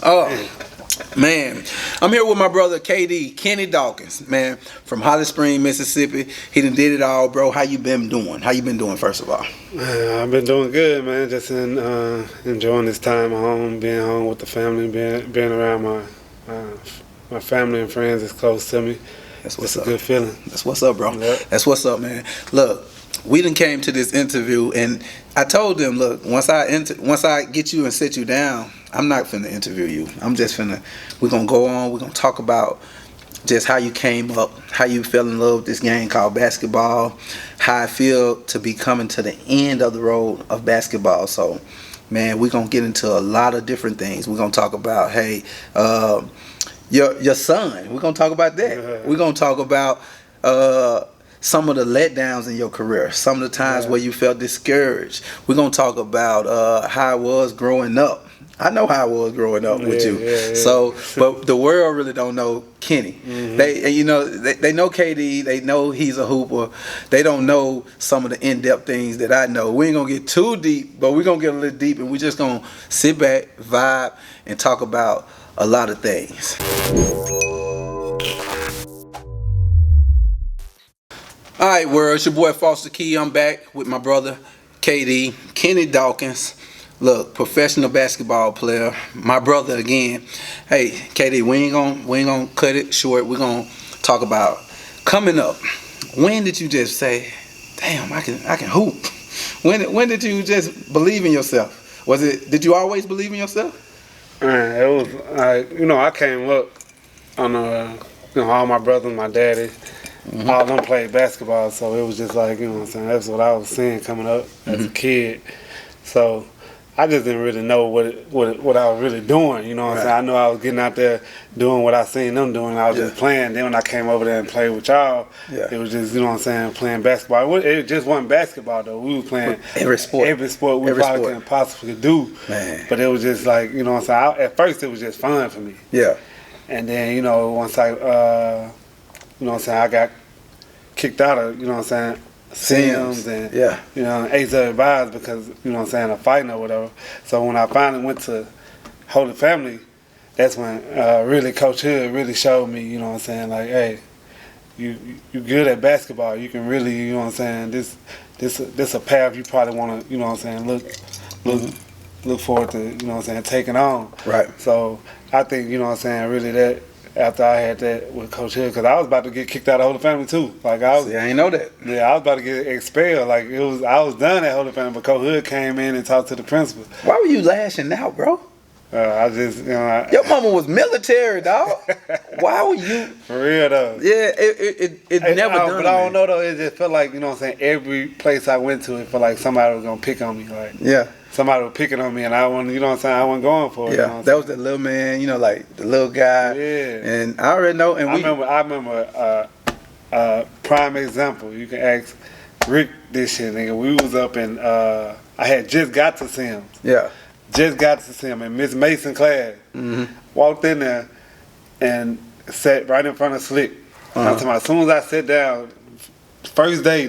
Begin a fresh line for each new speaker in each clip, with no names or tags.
Oh, man. I'm here with my brother KD, Kenny Dawkins, man, from Holly Springs, Mississippi. He done did it all, bro. How you been doing? How you been doing, first of all?
I've been doing good, man. Just enjoying this time at home, being home with the family, being around my family and friends is close to me.
That's what's
It's
up.
a good feeling.
That's what's up, bro.
Yep.
That's what's up, man. Look, we done came to this interview, and I told them, look, once I get you and sit you down, I'm not finna interview you. We're gonna go on. We're gonna talk about just how you came up, how you fell in love with this game called basketball, how I feel to be coming to the end of the road of basketball. So, man, we're gonna get into a lot of different things. We're gonna talk about, hey, your son. We're gonna talk about that.
Yeah.
We're gonna talk about some of the letdowns in your career, some of the times where you felt discouraged. We're gonna talk about how it was growing up. I know how I was growing up with you.
Yeah.
So, but the world really don't know Kenny.
Mm-hmm.
They know KD. They know he's a hooper. They don't know some of the in-depth things that I know. We ain't gonna get too deep, but we're gonna get a little deep, and we just gonna sit back, vibe, and talk about a lot of things. All right, world. It's your boy Fosta Key. I'm back with my brother KD, Kenny Dawkins. Look, professional basketball player, my brother again. Hey, KD, we ain't gonna cut it short. We're gonna talk about coming up. When did you just say, "Damn, I can hoop"? When did you just believe in yourself? Did you always believe in yourself?
Man, it was like, I came up on all my brothers, my daddy, all of them played basketball, so it was just like, what I'm saying, that's what I was seeing coming up as a kid. So I just didn't really know what I was really doing, what I'm saying. I knew I was getting out there doing what I seen them doing. I was just playing. Then when I came over there and played with y'all, it was just, playing basketball. It just wasn't basketball though. We were playing every sport we probably can possibly do. Man. But it was just like, at first it was just fun for me.
Yeah.
And then, once I got kicked out of, Sims and Ace of Advised because of fighting or whatever. So when I finally went to Holy Family, that's when really Coach Hood really showed me, like, hey, you good at basketball. You can really, this a path you probably want to, look forward to, taking on.
Right.
So I think, really that. After I had that with Coach Hill, because I was about to get kicked out of Holy Family too. Like I
ain't know that.
Yeah, I was about to get expelled. Like I was done at Holy Family, but Coach Hood came in and talked to the principal.
Why were you lashing out, bro?
I just,
your mama was military, dog. Why were you?
For real though.
Yeah, it never done.
But I don't know though. It just felt like every place I went to, it felt like somebody was gonna pick on me. Like somebody was picking on me, and I wasn't, I wasn't going for it.
Yeah, that was the little man, like the little guy.
Yeah.
And I already know. And
I remember. Prime example. You can ask Rick this shit, nigga. We was up in. I had just got to Sims.
Yeah.
Just got to Sims in Miss Mason class. Mm-hmm. Walked in there and sat right in front of Slick. I'm talking about, as soon as I sat down, first day,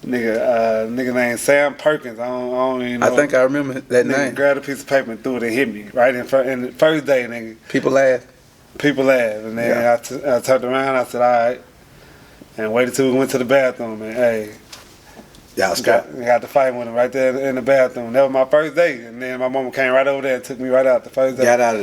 nigga named Sam Perkins. I don't even know.
I think I remember that name.
Grabbed a piece of paper and threw it and hit me right in front. And the first day, nigga.
People laughed. And
then I turned around. I said, all right. And waited till we went to the bathroom. And hey, got to fight with him right there in the bathroom. That was my first day. And then my mama came right over there and took me right out the first day.
Got out of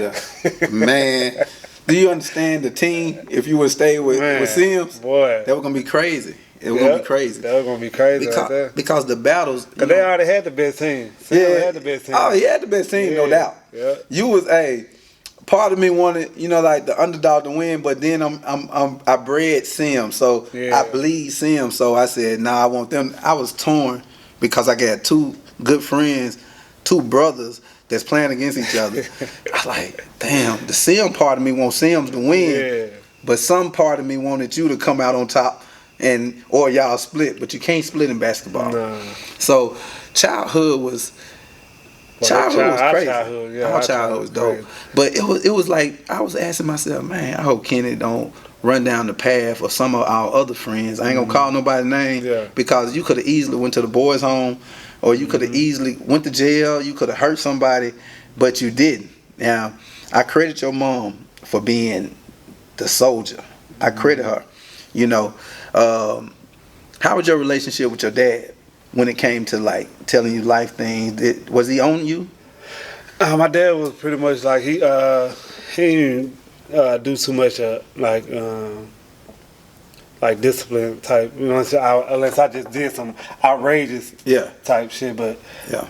there. Man, do you understand the team? If you would stay with Sims,
boy,
that was gonna be crazy. It was gonna be crazy.
That was gonna be crazy right there.
Because the battles.
Because they already had the best team. Sims had the best team.
Oh, he had the best team, no doubt.
Yeah.
You was part of me wanted, like the underdog to win, but then I bred Sims, so I bleed Sims. So I said, nah, I want them. I was torn because I got two good friends, two brothers that's playing against each other. I was like, damn, the Sim part of me wants Sims to win, but some part of me wanted you to come out on top, or y'all split, but you can't split in basketball. No. So childhood was crazy. Our childhood was dope. Crazy. But it was like I was asking myself, man, I hope Kenny don't run down the path of some of our other friends. I ain't gonna call nobody's name because you could have easily went to the boys' home, or you could have easily went to jail. You could have hurt somebody, but you didn't. Now, I credit your mom for being the soldier. I credit her. You know, how was your relationship with your dad when it came to like telling you life things? Was he on you?
My dad was pretty much like he didn't do too much like discipline type, you know what I'm saying? Unless I just did some outrageous type shit, but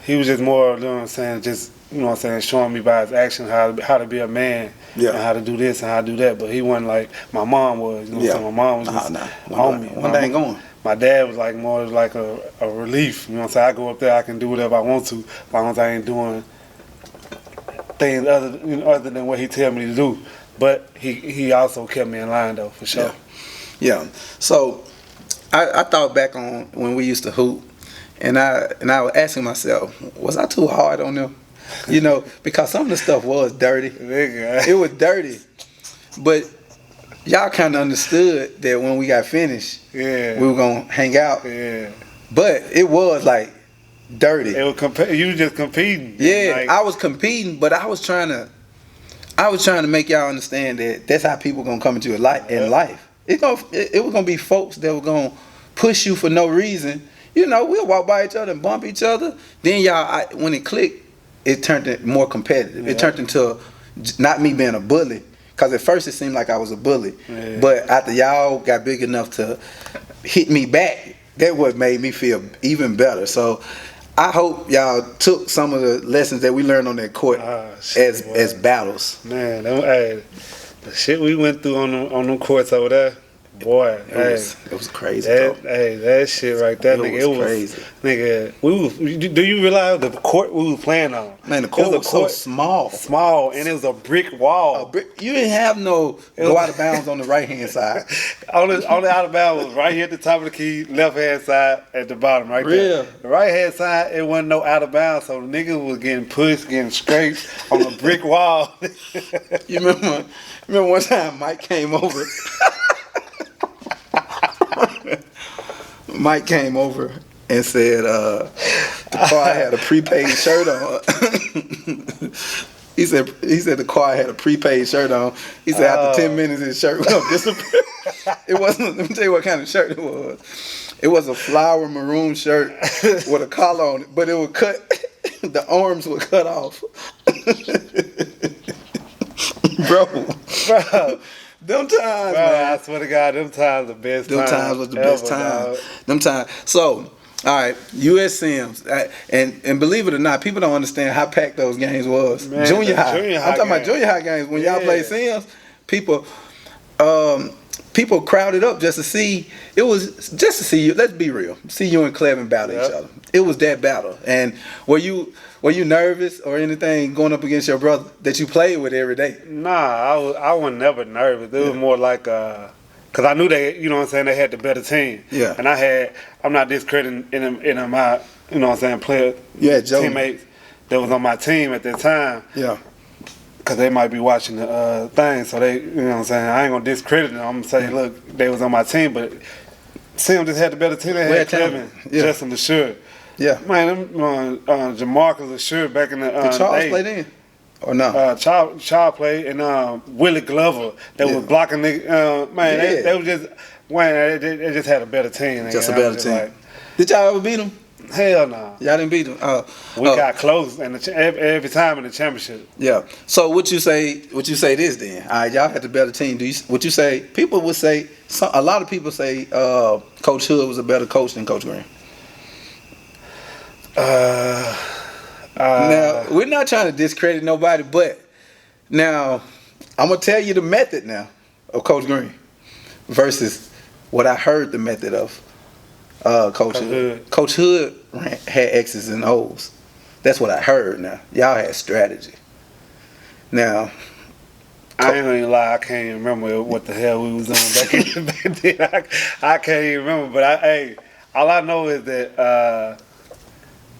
he was just more, you know what I'm saying, just, you know what I'm saying, showing me by his action how to be a man and how to do this and how to do that. But he wasn't like my mom was, you know what I'm saying? My mom was just on me.
One thing going.
My dad was like more like a relief, you know what I'm saying? I go up there, I can do whatever I want to, as long as I ain't doing things other than what he tell me to do. But he also kept me in line though, for sure.
Yeah. So I thought back on when we used to hoop, and I was asking myself, was I too hard on them? You know, because some of the stuff was dirty. It was dirty, but y'all kind of understood that when we got finished, we were gonna hang out. Yeah. But it was like dirty.
It was you were just competing.
Yeah, like, I was competing, but I was trying to make y'all understand that that's how people gonna come into your life in life. It was gonna be folks that were gonna push you for no reason. You know, we'll walk by each other and bump each other. Then y'all, when it clicked, it turned it more competitive. It turned into not me being a bully, because at first it seemed like I was a bully. Yeah. But after y'all got big enough to hit me back, that what made me feel even better. So I hope y'all took some of the lessons that we learned on that court as battles.
Man, the shit we went through on them courts over there, boy,
it was crazy.
That shit right there, nigga, it was
crazy.
Nigga, do you realize the court we was playing on?
Man, the court was so small,
and it was a brick wall.
You didn't have no go out of bounds on the right hand side.
Only out of bounds was right here at the top of the key, left hand side at the bottom, right there. The right hand side, it wasn't no out of bounds, so the nigga was getting pushed, getting scraped on a brick wall.
You remember one time Mike came over. Mike came over and said the car had a prepaid shirt on. He said the car had a prepaid shirt on. He said after 10 minutes his shirt was gonna disappear. It wasn't. Let me tell you what kind of shirt it was. It was a flower maroon shirt with a collar on it, but it would cut. The arms were cut off. Bro. Them times, man.
I swear to God, them times the best times.
Them times was the best times. Them times. So, all right, U.S. Sims, and believe it or not, people don't understand how packed those games was. Man, junior high. I'm talking about junior high games. When y'all play Sims, people crowded up just to see. It was just to see you. Let's be real. See you and Clevin battle each other. It was that battle. And were you nervous or anything going up against your brother that you played with every day?
Nah, I was never nervous. It was more like because I knew they, you know what I'm saying, they had the better team.
Yeah.
And I'm not discrediting in my, you know what I'm saying, teammates that was on my team at that time.
Yeah.
Because they might be watching the thing, so they, you know what I'm saying, I ain't gonna discredit them. I'm gonna say, look, they was on my team, but Sim just had the better team. They had Kevin, Justin LeSure.
Yeah.
Man, Jamarcus LeSure back in the
Did Charles play then? Or no?
Charles played, and Willie Glover that was blocking the they was just they just had a better team.
Just a better team. Like, did y'all ever beat them?
Hell no.
Y'all didn't beat them.
We got close every time in the championship.
Yeah. So what you say this then? All right, y'all had the better team. Would you say people would say a lot of people say Coach Hood was a better coach than Coach Green? Now we're not trying to discredit nobody, but now I'm gonna tell you the method now of Coach Green versus what I heard the method of Coach Hood. Coach Hood had X's and O's. That's what I heard. Now y'all had strategy. Now
I ain't gonna lie, I can't even remember what the hell we was doing back then. I can't even remember, but all I know is that.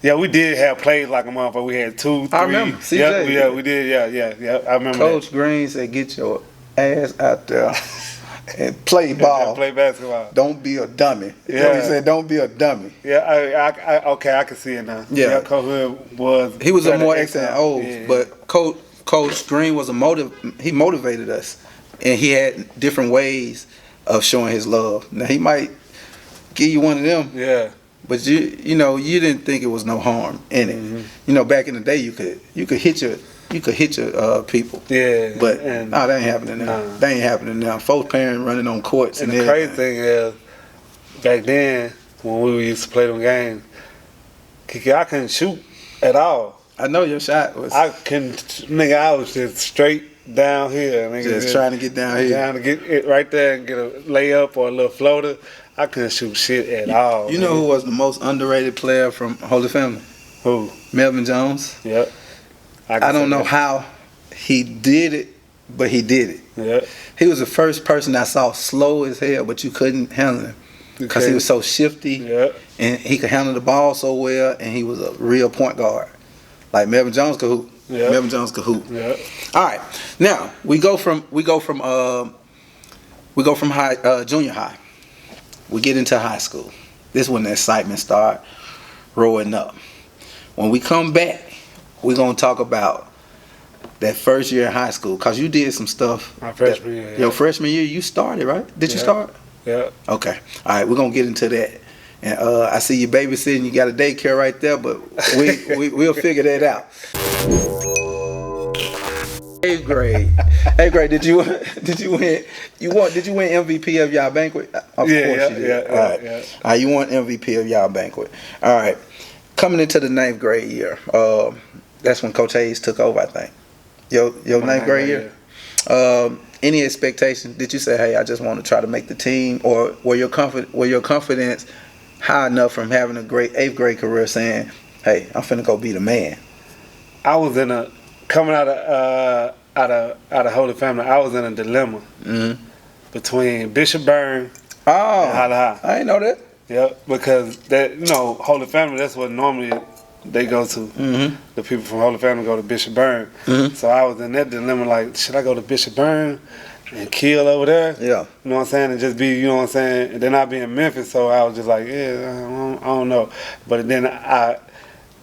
We did have plays like a motherfucker. We had 2, 3.
I remember. CJ.
We did. Yeah. I remember.
Coach Green said, "Get your ass out there and play ball.
Play basketball.
Don't be a dummy." You know what he said? Don't be a dummy.
Yeah, I can see it now.
Yeah,
Coach Hood was.
He was a more X and O's, but Coach Coach Green was he motivated us, and he had different ways of showing his love. Now he might give you one of them,
Yeah.
but you know you didn't think it was no harm in it.
Mm-hmm.
You know, back in the day, you could hit your people.
Yeah.
But that ain't happening now. That ain't happening now. Folks parents running on courts
And
and
the
everything.
crazy thing is, back then when we used to play them games, Kiki, I couldn't shoot at all.
I know your shot was.
I was just straight down here. Nigga,
Just trying to get down here.
Trying to get it right there and get a layup or a little floater. I couldn't shoot shit at all.
You know who was the most underrated player from Holy Family?
Who?
Melvin Jones.
Yep.
I don't know how he did it, but he did it.
Yep.
He was the first person I saw slow as hell, but you couldn't handle him because he was so shifty,
Yep.
and he could handle the ball so well, and he was a real point guard. Like Melvin Jones could hoop.
Yep.
Melvin Jones could hoop.
Yep.
All right, now we go from junior high. We get into high school. This is when the excitement start rolling up. When we come back, we're gonna talk about that first year in high school, cause you did some stuff.
My freshman year. Yeah.
Your freshman year, you started, right? Did you start?
Yeah.
Okay. All right, we're gonna get into that. And I see you babysitting. You got a daycare right there, but we'll figure that out. 8th grade. 8th grade. Did you win MVP of y'all banquet? Of course you did.
Yeah.
All right. All right. You won MVP of y'all banquet. All right. Coming into the 9th grade year, that's when Coach Hayes took over, I think. Your 9th grade year. Any expectation? Did you say, "Hey, I just want to try to make the team," or were your confidence high enough from having a great 8th grade career, saying, "Hey, I'm finna go be the man"?
I was coming out of Holy Family. I was in a dilemma between Bishop Burn and Holla High.
I didn't know that.
Yep, because that Holy Family, that's what normally they go to.
Mm-hmm.
The people from Holy Family go to Bishop Burn.
Mm-hmm.
So I was in that dilemma, like, should I go to Bishop Burn and kill over there?
Yeah.
You know what I'm saying? And just be, you know what I'm saying? And then I'd be in Memphis, so I was just like, yeah, I don't know. But then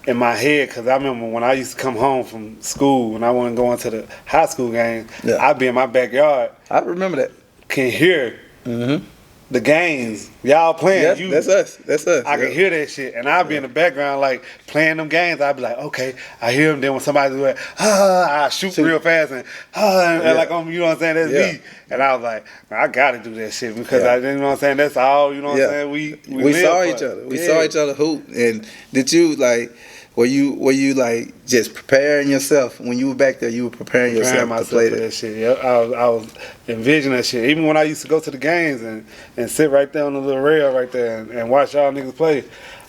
in my head, because I remember when I used to come home from school, when I wasn't going to the high school games, I'd be in my backyard.
I remember that.
Can hear
Mm-hmm.
the games y'all playing.
That's us.
I can hear that shit, and I'd be in the background like playing them games. I'd be like, okay, I hear them. Then when somebody's like, I shoot real fast and like, you know what I'm saying? That's me. And I was like, man, I gotta do that shit because I didn't know what I'm saying. That's all, you know what I'm saying. We
saw each other. We saw each other hoop. And did you like? Were you like just preparing yourself when you were back there? You were preparing yourself to play
that shit. Yeah, I was envisioning that shit. Even when I used to go to the games and sit right there on the little rail right there and watch y'all niggas play,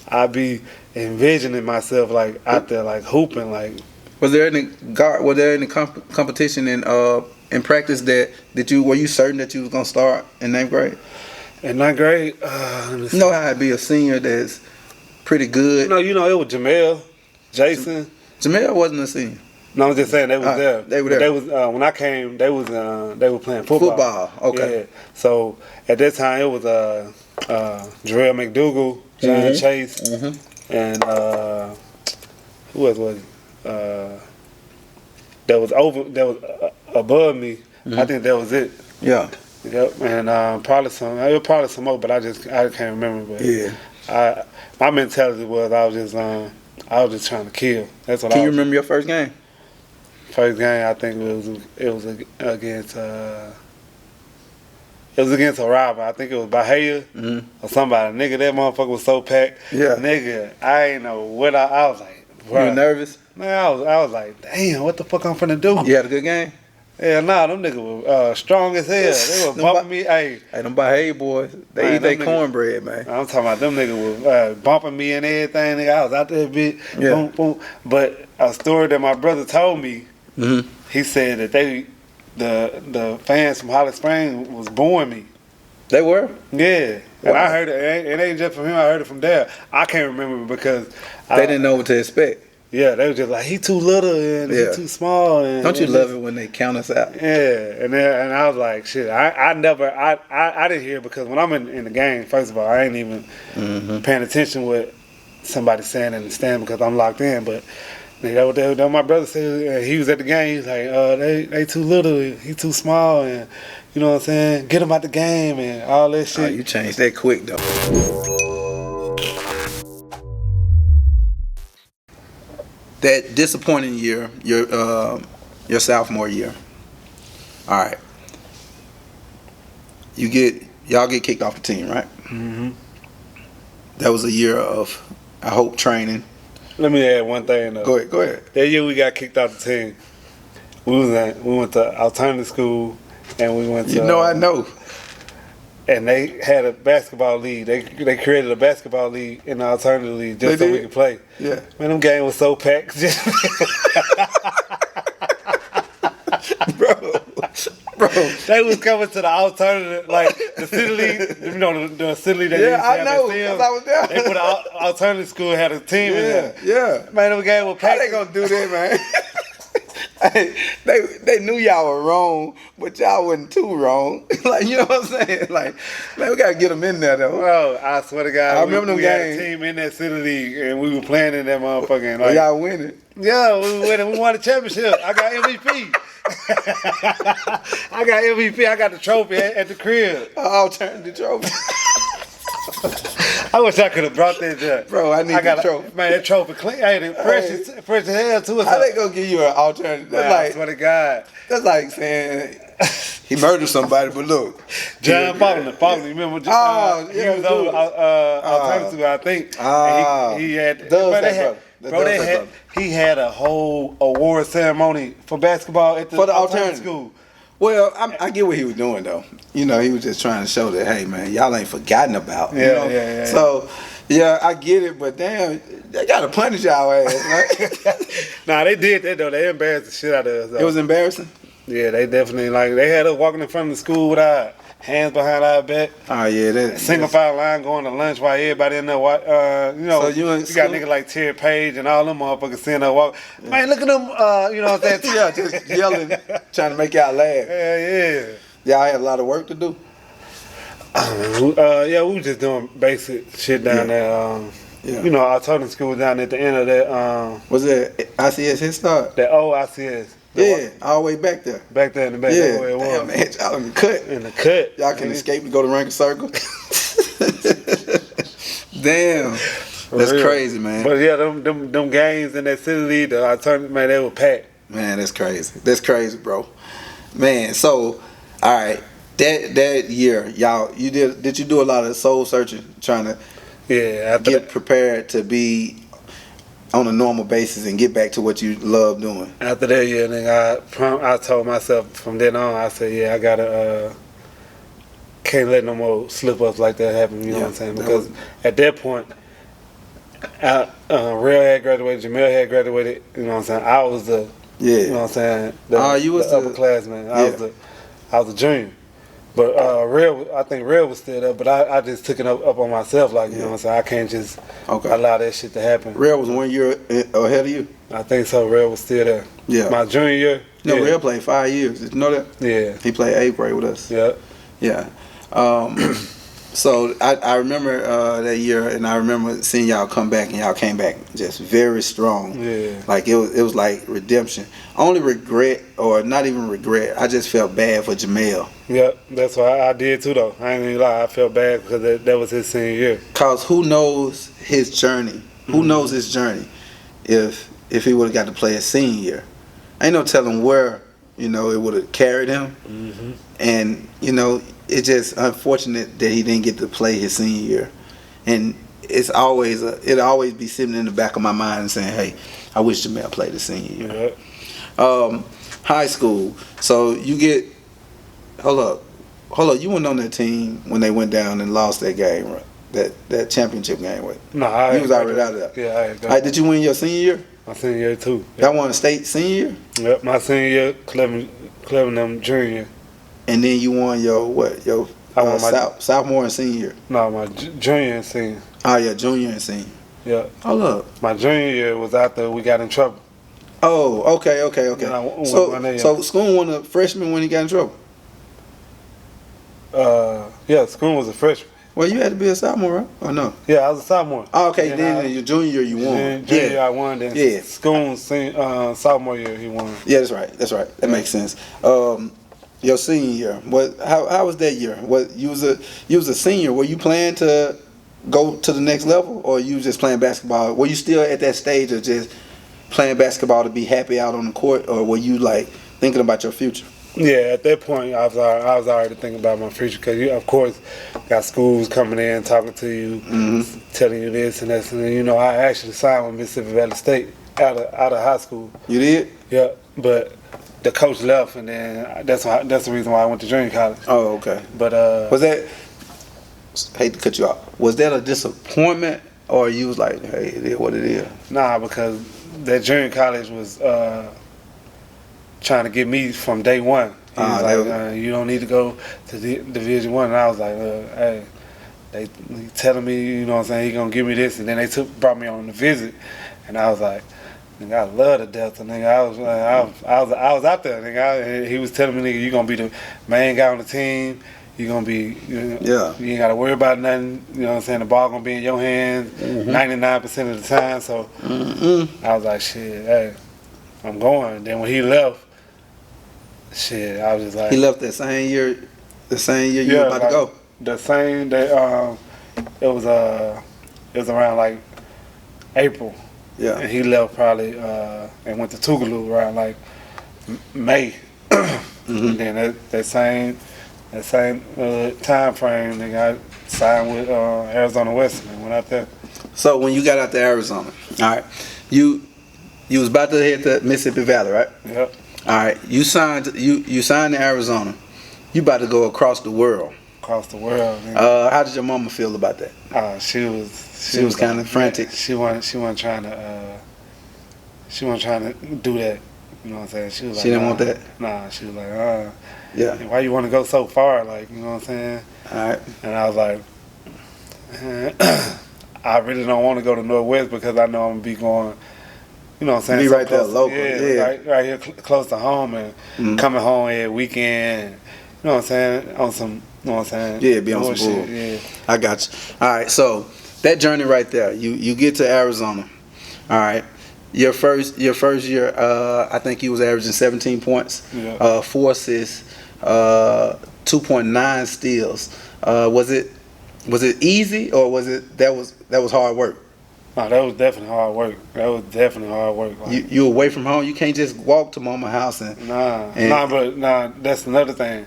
I'd be envisioning myself like out there like hooping like.
Was there any competition in practice were you certain that you was gonna start in 9th grade?
In 9th grade,
you know how I'd be a senior that's pretty good.
No, it was Jamel. Jason.
Jamel wasn't a senior.
No, I'm just saying they was there.
They were there.
They was when I came. They were playing football.
Football. Okay.
Yeah. So at that time it was Jarrell McDougal, John Chase, and who else was it? That was above me. I think that was it.
Yeah.
Yep. And probably some more, but I can't remember. But
yeah.
My mentality was I was just trying to kill. That's what.
Can you remember your first game?
First game, I think it was against a rival. I think it was Bahia or somebody. Nigga, that motherfucker was so packed.
Yeah.
Nigga, I ain't know what I was like. Bruh.
You were nervous?
Man, I was like, damn, what the fuck I'm finna do?
You had a good game?
Yeah, nah, them niggas were strong as hell. They were bumping me. Hey,
them Bahia boys, they eat their cornbread, man.
I'm talking about them niggas were bumping me and everything. Nigga, I was out there, bitch.
Yeah.
Boom, boom. But a story that my brother told me, he said that the fans from Holly Springs was booing me.
They were?
Yeah. Wow. And I heard it. It ain't just from him. I heard it from there. I can't remember because
they didn't know what to expect.
Yeah, they were just like, he too little and he too small. And,
don't you love it when they count us out?
Yeah, and I was like, shit, I didn't hear it because when I'm in the game, first of all, I ain't even paying attention what somebody's saying in the stand because I'm locked in. But Yeah, that what my brother said. He was at the game. He's like, they too little. He too small, and you know what I'm saying. Get him out the game and all that shit.
Oh, you changed that quick though. That disappointing year, your sophomore year. All right. Y'all get kicked off the team, right?
Mm-hmm.
That was a year of, I hope, training.
Let me add one thing though.
Go ahead.
That year we got kicked off the team. We went to alternative school, and we went to.
I know.
And they had a basketball league. They created a basketball league in the alternative league just so we could play.
Yeah.
Man, them games was so packed.
Bro,
they was coming to the alternative, like the city league. You know the city league.
Yeah, I know. Because I was there.
They put an alternative school had a team in there.
Yeah.
Man, them games was packed.
How they gonna do that, man? They knew y'all were wrong, but y'all wasn't too wrong. Like, you know what I'm saying? Like, man, we gotta get them in there though.
Bro, I swear to God,
I remember them
we
games.
had a team in that city league, and we were playing in that motherfucking.
Well,
Like,
y'all winning.
yeah, we were winning. We won the championship. I got MVP. I got MVP. I got the trophy at the crib.
Alternative trophy.
I wish I could have brought that junk.
Bro, I need the trophy.
Man, that trophy clean. I had it fresh as hell too.
How they gonna give you an alternative?
Man, I swear to God.
That's like saying he murdered somebody, but look.
John Faulkner, remember? He was over alternative, I think. And he had. He had a whole award ceremony for basketball at the alternative school.
Well, I get what he was doing though. He was just trying to show that, hey man, y'all ain't forgotten about.
Yeah.
So, yeah, I get it, but damn, they gotta punish y'all ass, right?
Nah, they did that though. They embarrassed the shit out of us. Though.
It was embarrassing.
Yeah, they definitely they had us walking in front of the school with our hands behind our back.
Oh yeah, that
single file line going to lunch while everybody in there. So you got niggas like Terry Page and all them motherfuckers sitting there walking. Man, look at them. You know what I'm saying?
Yeah, just yelling, trying to make y'all laugh.
Yeah.
Y'all had a lot of work to do.
Yeah, we was just doing basic shit down there. Alternative school down at the end of that.
Was it ICS Hit Start?
That old ICS.
All the way back there.
Back there in the back.
Yeah,
Where it was.
damn, man, y'all in the cut.
In the cut.
Y'all can escape to go to Rankin Circle. Damn, that's crazy, man.
But yeah, them games in that city league, the alternative, man, they were packed.
Man, that's crazy. That's crazy, bro. Man, so all right, that year, y'all, did you do a lot of soul searching, trying to get prepared to be on a normal basis and get back to what you love doing?
After that year, nigga, I told myself from then on, I said, yeah, I gotta can't let no more slip ups like that happen. You know what I'm saying? Because at that point, Real had graduated, Jamel had graduated. You know what I'm saying? I was the you know what I'm saying?
You was
the upperclassman. I was a junior. But I think Real was still there, but I just took it up on myself, like, you know what I'm saying? I can't just allow that shit to happen.
Real was 1 year ahead of you?
I think so. Real was still there.
Yeah.
My junior year.
No, Real played 5 years. Did you know that?
Yeah.
He played 8th grade with us.
Yeah.
Yeah. So I remember that year, and I remember seeing y'all come back, and y'all came back just very strong.
Yeah.
Like it was like redemption. Only regret, or not even regret, I just felt bad for Jamel.
Yeah, that's what I did too though. I ain't gonna lie, I felt bad because that was his senior year.
Cause who knows his journey? Who knows his journey? If he would have got to play his senior year, ain't no telling where it would have carried him.
Mm-hmm.
And it's just unfortunate that he didn't get to play his senior year. And it'll always be sitting in the back of my mind and saying, hey, I wish Jamel played his senior year.
Yeah.
High school. So you get hold up. You weren't on that team when they went down and lost that game, right? That championship game, right?
No,
you was already out of there.
Yeah, I had
did you win your senior year?
My senior year too. Yep.
Y'all won a state senior year?
Yep, my senior year, Cleveland junior.
And then you won your sophomore and senior year?
No, my junior and senior.
Oh yeah, junior and senior.
Yeah.
Hold up.
My junior year was after we got in trouble.
Oh, okay. So Schoon won a freshman when he got in trouble?
Yeah, Schoon was a freshman.
Well, you had to be a sophomore, right? Or no?
Yeah, I was a sophomore.
Oh, okay, then your junior year you won.
Junior year I won. Then
Yeah.
school sophomore year he won.
Yeah, that's right. That's right. That makes sense. Your senior year, how was that year? You was a senior. Were you planning to go to the next level, or you was just playing basketball? Were you still at that stage of just playing basketball to be happy out on the court, or were you like thinking about your future?
Yeah, at that point, I was already thinking about my future because you, of course, got schools coming in, talking to you, telling you this and that. And I actually signed with Mississippi Valley State out of high school.
You did?
Yeah, but the coach left, and then that's the reason why I went to junior college.
Oh, okay.
But
was that? Hate to cut you off. Was that a disappointment, or you was like, hey, it is what it is?
Nah, because that junior college was trying to get me from day one. He was like, you don't need to go to Division I. And I was like, hey, they telling me, you know what I'm saying, he gonna give me this. And then they brought me on the visit. And I was like, nigga, I love the Delta, nigga. I was out there, nigga. He was telling me, nigga, you gonna be the main guy on the team. You gonna be, you ain't gotta worry about nothing. You know what I'm saying? The ball gonna be in your hands 99% of the time. So I was like, shit, hey, I'm going. Then when he left, shit, I was just like,
he left that same year. The same year you were about to go.
The same day. It was around like April.
Yeah.
And he left probably and went to Tougaloo around like May. And then that same time frame, they got signed with Arizona Western and went out there.
So when you got out to Arizona, all right, you was about to head to Mississippi Valley, right?
Yep.
All right, you signed to Arizona. You about to go across the world.
Across the world.
How did your mama feel about that?
She was
kind of frantic.
She wasn't trying to do that. You know what I'm saying? She was like,
she didn't want that.
Nah, she was like,
yeah.
Why you want to go so far? Like, you know what I'm saying?
All right.
And I was like, I really don't want to go to Northwest because I know I'm gonna be going. You know what I'm saying?
Be
so
right there, local.
Yeah. Right here, close to home, and coming home every weekend. You know what I'm saying? On some, you know what I'm saying?
Yeah, be on some bull.
Yeah.
I got you. All right, so that journey right there, you get to Arizona. All right. Your first year, I think he was averaging 17 points, 4 assists, 2.9 steals. Was it easy, or was that was hard work?
No, that was definitely hard work. Like,
you away from home, you can't just walk to mama house and
that's another thing.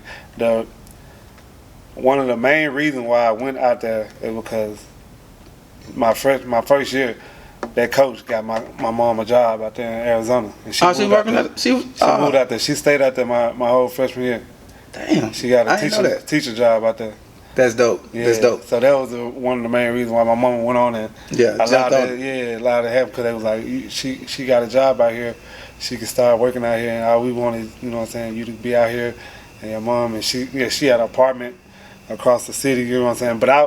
One of the main reasons why I went out there is because my first year, that coach got my mom a job out there in Arizona. And she
moved
out there. She stayed out there my whole freshman year.
Damn.
She got a teacher job out there.
That's dope.
Yeah.
That's dope.
So that was one of the main reasons why my mom went on and allowed to have, because they was like, she got a job out here. She could start working out here, and all we wanted, you know what I'm saying, you to be out here, and your mom, and she had an apartment across the city, you know what I'm saying. But I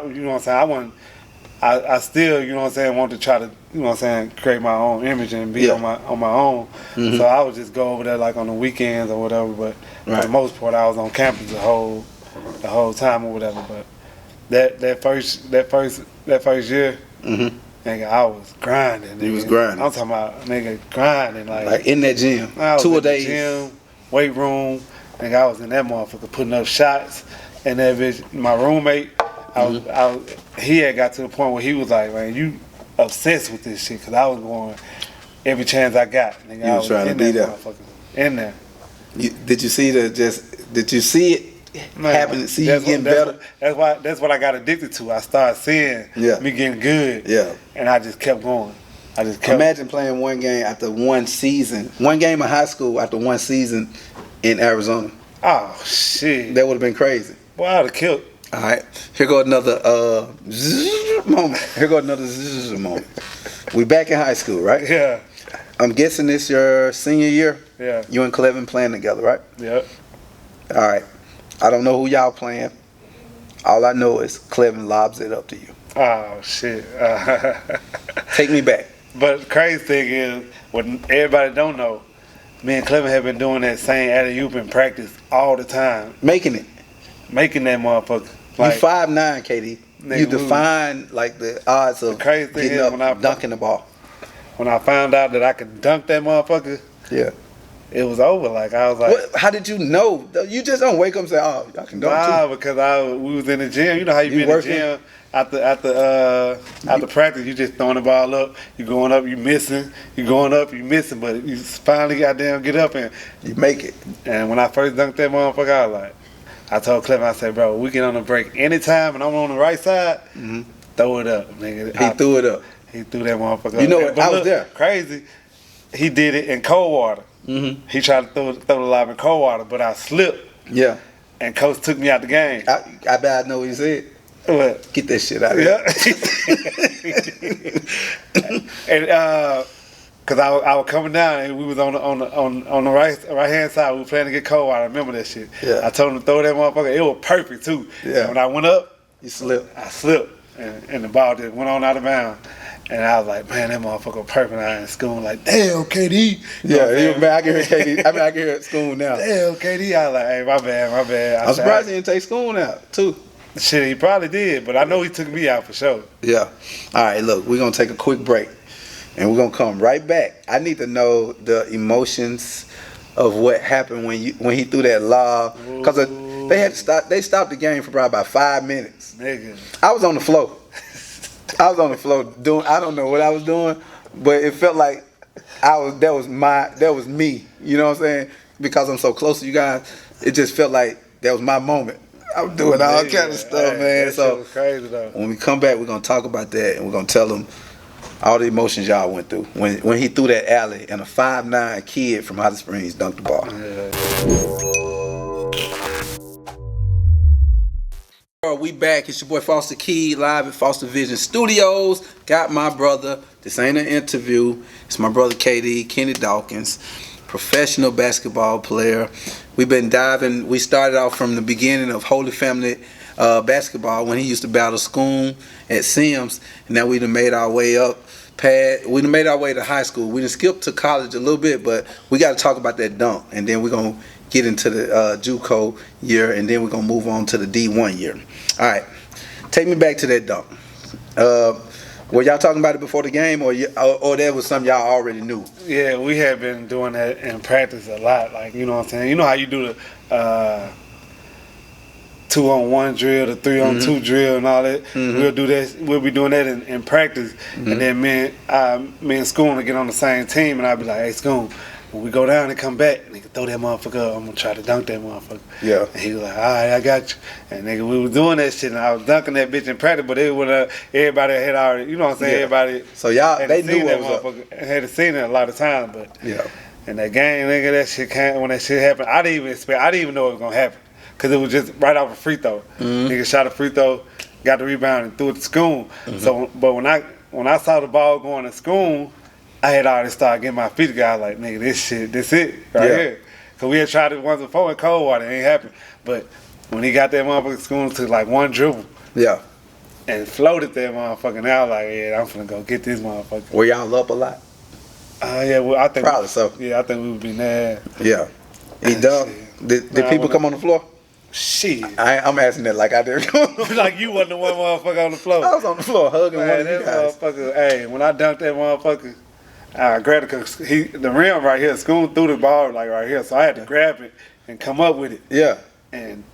still, you know what I'm saying, want to try to, you know what I'm saying, create my own image and be on my own. So I would just go over there like on the weekends or whatever. But for the most part, I was on campus the whole time or whatever. But that first year, nigga, I was grinding. Nigga.
You was grinding.
I'm talking about nigga grinding like
in that gym, 2 a day,
gym, weight room. Nigga, I was in that motherfucker putting up shots. And that bitch, my roommate. He had got to the point where he was like, man, you obsessed with this shit, because I was going every chance I got. Nigga,
you was trying to be there.
In there.
Did you see it happen? See you getting better?
That's what I got addicted to. I started seeing me getting good. Yeah. And I just kept going.
Imagine playing one game after one season. One game in high school after one season in Arizona.
Oh, shit.
That would have been crazy.
Well, I would have killed.
All right, here go another moment. We back in high school, right?
Yeah.
I'm guessing this your senior year.
Yeah.
You and Clevin playing together, right?
Yep.
All right. I don't know who y'all playing. All I know is Clevin lobs it up to you.
Oh shit.
Take me back.
But the crazy thing is, what everybody don't know, me and Clevin have been doing that same alley-oop in practice all the time.
Making that motherfucker.
Like,
you 5'9", KD. you define like the odds of getting up, dunking the ball.
When I found out that I could dunk that motherfucker,
yeah,
it was over. Like I was like,
how did you know? You just don't wake up and say, "Oh, I can dunk too."
Nah, because we was in the gym. You know how you be in the gym after practice, you just throwing the ball up. You going up, you missing. You going up, you missing. But you finally goddamn get up and
you make it.
And when I first dunked that motherfucker, I was like, I told Clem, I said, bro, we get on the break anytime, and I'm on the right side. Throw it up, nigga.
He threw it up.
He threw that motherfucker up.
You know what? I was there.
Crazy. He did it in cold water. He tried to throw the lob in cold water, but I slipped.
Yeah.
And coach took me out the game.
I bet I know what he said.
What?
Get that shit out of here.
And cause I was coming down and we was on the right hand side. We were playing to get cold water. I remember that shit.
Yeah.
I told him to throw that motherfucker. It was perfect too.
Yeah.
And when I went up,
you slipped.
I slipped, and the ball just went on out of bounds. And I was like, man, that motherfucker perfect. I in school, like, damn, KD.
Yeah, man, I can hear KD. I mean, I can hear it school now.
Damn, KD. I was like, hey, my bad.
I'm surprised he didn't take school now, too.
Shit, he probably did, but I know he took me out for sure.
Yeah. All right, look, we're going to take a quick break, and we're going to come right back. I need to know the emotions of what happened when he threw that lob. Because they stopped the game for probably about 5 minutes.
Nigga.
I was on the floor. I don't know what I was doing, but it felt like that was me. You know what I'm saying? Because I'm so close to you guys, it just felt like that was my moment. I was doing all kind of stuff, man.
That
so
shit was crazy, though.
When we come back, we're gonna talk about that, and we're gonna tell them all the emotions y'all went through when he threw that alley and a 5'9" kid from Hot Springs dunked the ball. We back. It's your boy Fosta Key live at Foster Vision Studios. Got my brother. This ain't an interview. It's my brother KD, Kenny Dawkins, professional basketball player. We've been diving. We started off from the beginning of Holy Family basketball when he used to battle Schoon at Sims, and now we done made our way up. We done made our way to high school. We done skipped to college a little bit, but we got to talk about that dunk, and then we're gonna get into the JUCO year, and then we're gonna move on to the D1 year. All right, take me back to that dunk. Were y'all talking about it before the game, or that was something y'all already knew?
Yeah, we have been doing that in practice a lot. Like, you know what I'm saying? You know how you do the 2-on-1 drill, the 3-on-2 drill, and all that. We'll do that. We'll be doing that in practice, and then me and Schoon will get on the same team, and I'll be like, "Hey, Schoon, when we go down and come back, nigga, throw that motherfucker up. I'm gonna try to dunk that motherfucker."
Yeah.
And he was like, "All right, I got you." And nigga, we was doing that shit, and I was dunking that bitch in practice, but it was everybody had already, you know what I'm saying?
Yeah.
Everybody.
So y'all, they knew what was up.
Had seen it a lot of times, but
yeah.
In that game, nigga, that shit came when that shit happened. I didn't even know it was gonna happen, cause it was just right off a free throw. Nigga shot a free throw, got the rebound, and threw it to Schoon. So, but when I saw the ball going to Schoon, I had already started getting my feet together. I was like, nigga, this it right here. Cause we had tried it once before in cold water, it ain't happened. But when he got that motherfucker, Schoon took like one dribble.
Yeah.
And floated that motherfucker. Now I was like, yeah, I'm finna go get this motherfucker.
Were y'all up a lot?
Yeah, well, I think
probably so.
Yeah, I think we would be mad.
Yeah. He dunked. Did people come on the floor?
Shit.
I'm asking that like I did.
Like you wasn't the one motherfucker on the floor.
I was on the floor hugging one of you
that
guys.
Motherfucker, hey, when I dunked that motherfucker, I grabbed it because the rim right here, Schoon threw the ball like right here, so I had to grab it and come up with it.
Yeah.
And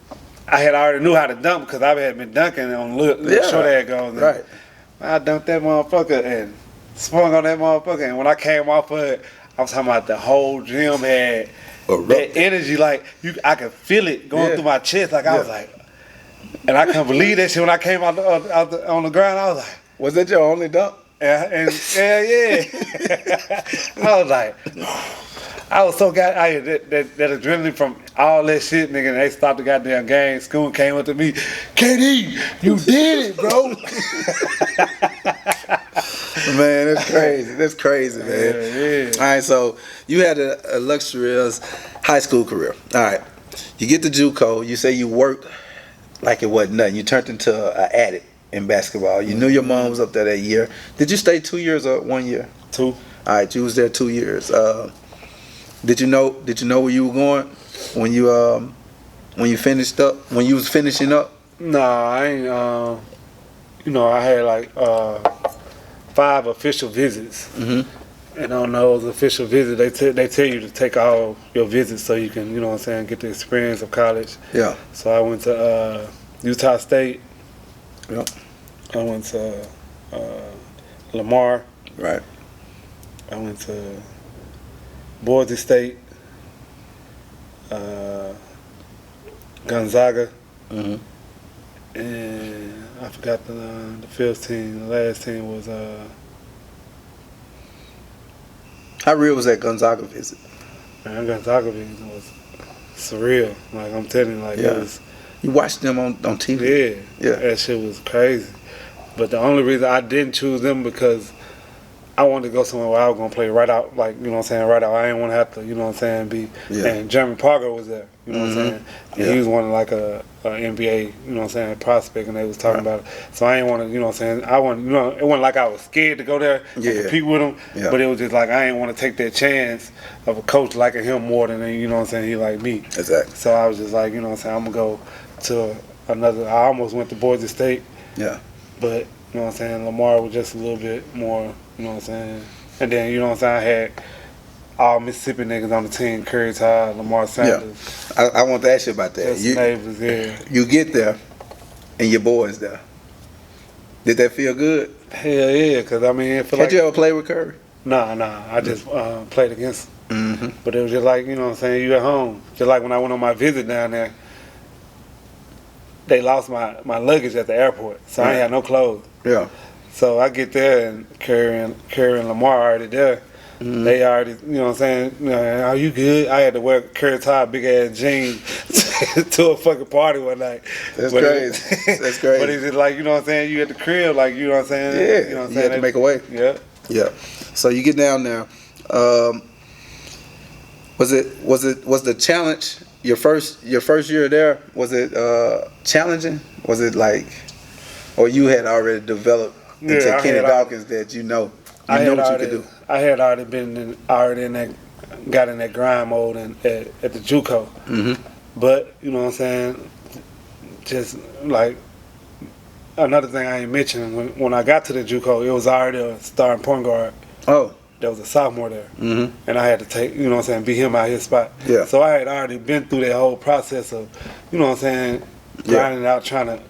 I had already knew how to dunk because I had been dunking on little short ass goals.
Right.
I dunked that motherfucker and swung on that motherfucker, and when I came off of it, I was talking about the whole gym had that energy, like I could feel it going through my chest. Like I was like, and I couldn't believe that shit when I came out on the ground. I was like,
was that your only dunk?
Yeah. I was like, I was so I had that adrenaline from all that shit, nigga. And they stopped the goddamn game. Schoon came up to me, KD, you did it, bro.
Man, that's crazy. That's crazy, man.
Yeah.
All right, so you had a luxurious high school career. All right, you get to JUCO. You say you worked like it wasn't nothing. You turned into an addict in basketball. You knew your mom was up there that year. Did you stay 2 years or 1 year?
2.
All right, you was there 2 years. Did you know where you were going when you finished up? When you was finishing up?
Nah, I ain't. I had like 5 official visits.
Mm-hmm.
And on those official visits, they tell you to take all your visits so you can, get the experience of college.
Yeah.
So I went to Utah State.
Yep.
I went to Lamar.
Right.
I went to Boise State. Gonzaga.
Mm-hmm.
And I forgot the fifth team. The last team was
How real was that Gonzaga visit?
man, Gonzaga was surreal. Like I'm telling you, like it was.
You watched them on TV.
Yeah, that shit was crazy. But the only reason I didn't choose them because I wanted to go somewhere where I was gonna play right out, like right out. I didn't want to have to, be. Yeah. And Jeremy Parker was there. You know what I'm saying? And he was one of like a NBA, prospect, and they was talking about it. So I didn't want to, I wanted, it wasn't like I was scared to go there and compete with him. Yeah. But it was just like I didn't want to take that chance of a coach liking him more than he liked me.
Exactly.
So I was just like, I'm gonna go to another. I almost went to Boise State.
Yeah.
But Lamar was just a little bit more. And then I had all Mississippi niggas on the team: Curry Todd, Lamar Sanders.
Yeah. I want to ask you about that. You get there, and your boys there. Did that feel good?
Hell yeah, because
Had you ever played with Curry?
Nah. I just played against him. Mm-hmm. But it was just like you at home. Just like when I went on my visit down there, they lost my luggage at the airport, so I ain't had no clothes.
Yeah.
So I get there and Curry and Lamar already there. Mm-hmm. They already, are you good? I had to wear Curry Todd big ass jeans to a fucking party one night.
That's crazy. That's crazy.
But it's just like, you at the crib, like,
Yeah. You had to make a way.
Yeah.
Yeah. So you get down there. Was the challenge your first year there? Was it challenging? Was it like, or you had already developed into Kenny Dawkins that you know what you could do?
I had already got in that grind mode at the JUCO. Mm-hmm. But just like another thing I ain't mentioned, when I got to the JUCO, it was already a starting point guard. Oh. There was a sophomore there. Mm-hmm. And I had to take, beat him out his spot. Yeah. So I had already been through that whole process of, grinding it out, trying to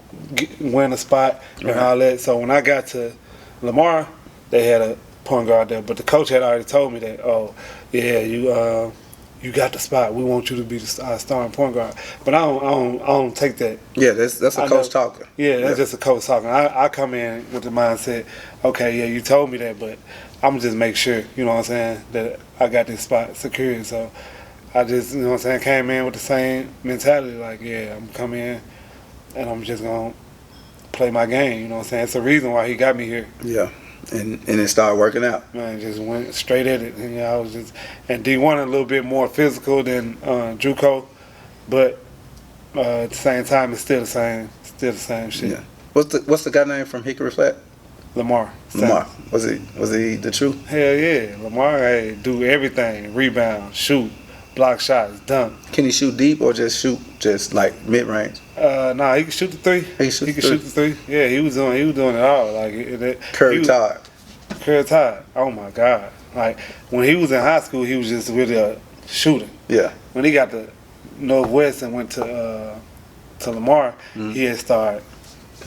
win a spot and all that. So when I got to Lamar, they had a point guard there, but the coach had already told me that, you got the spot. We want you to be the starting point guard. But I don't take that.
Yeah, that's a coach talking.
Yeah, that's just a coach talking. I come in with the mindset, okay, yeah, you told me that, but I'm just make sure, that I got this spot secured. So I just, came in with the same mentality, like, yeah, I'm coming in and I'm just going to play my game, It's the reason why he got me here. Yeah.
And it started working out.
Man, just went straight at it. And I was just, and D1 a little bit more physical than JUCO, but at the same time, it's still the same shit.
Yeah. What's the guy name from Hickory Flat?
Lamar.
Lamar. Was he the truth?
Hell yeah. Lamar, hey, do everything: rebound, shoot, block shots, dunk.
Can he shoot deep or just shoot like mid range?
Nah, he can shoot the three. He can shoot the three. Yeah, he was doing it all. Like
Curry Todd.
Oh my God! Like when he was in high school, he was just really a shooter. Yeah. When he got to Northwest and went to Lamar, he had started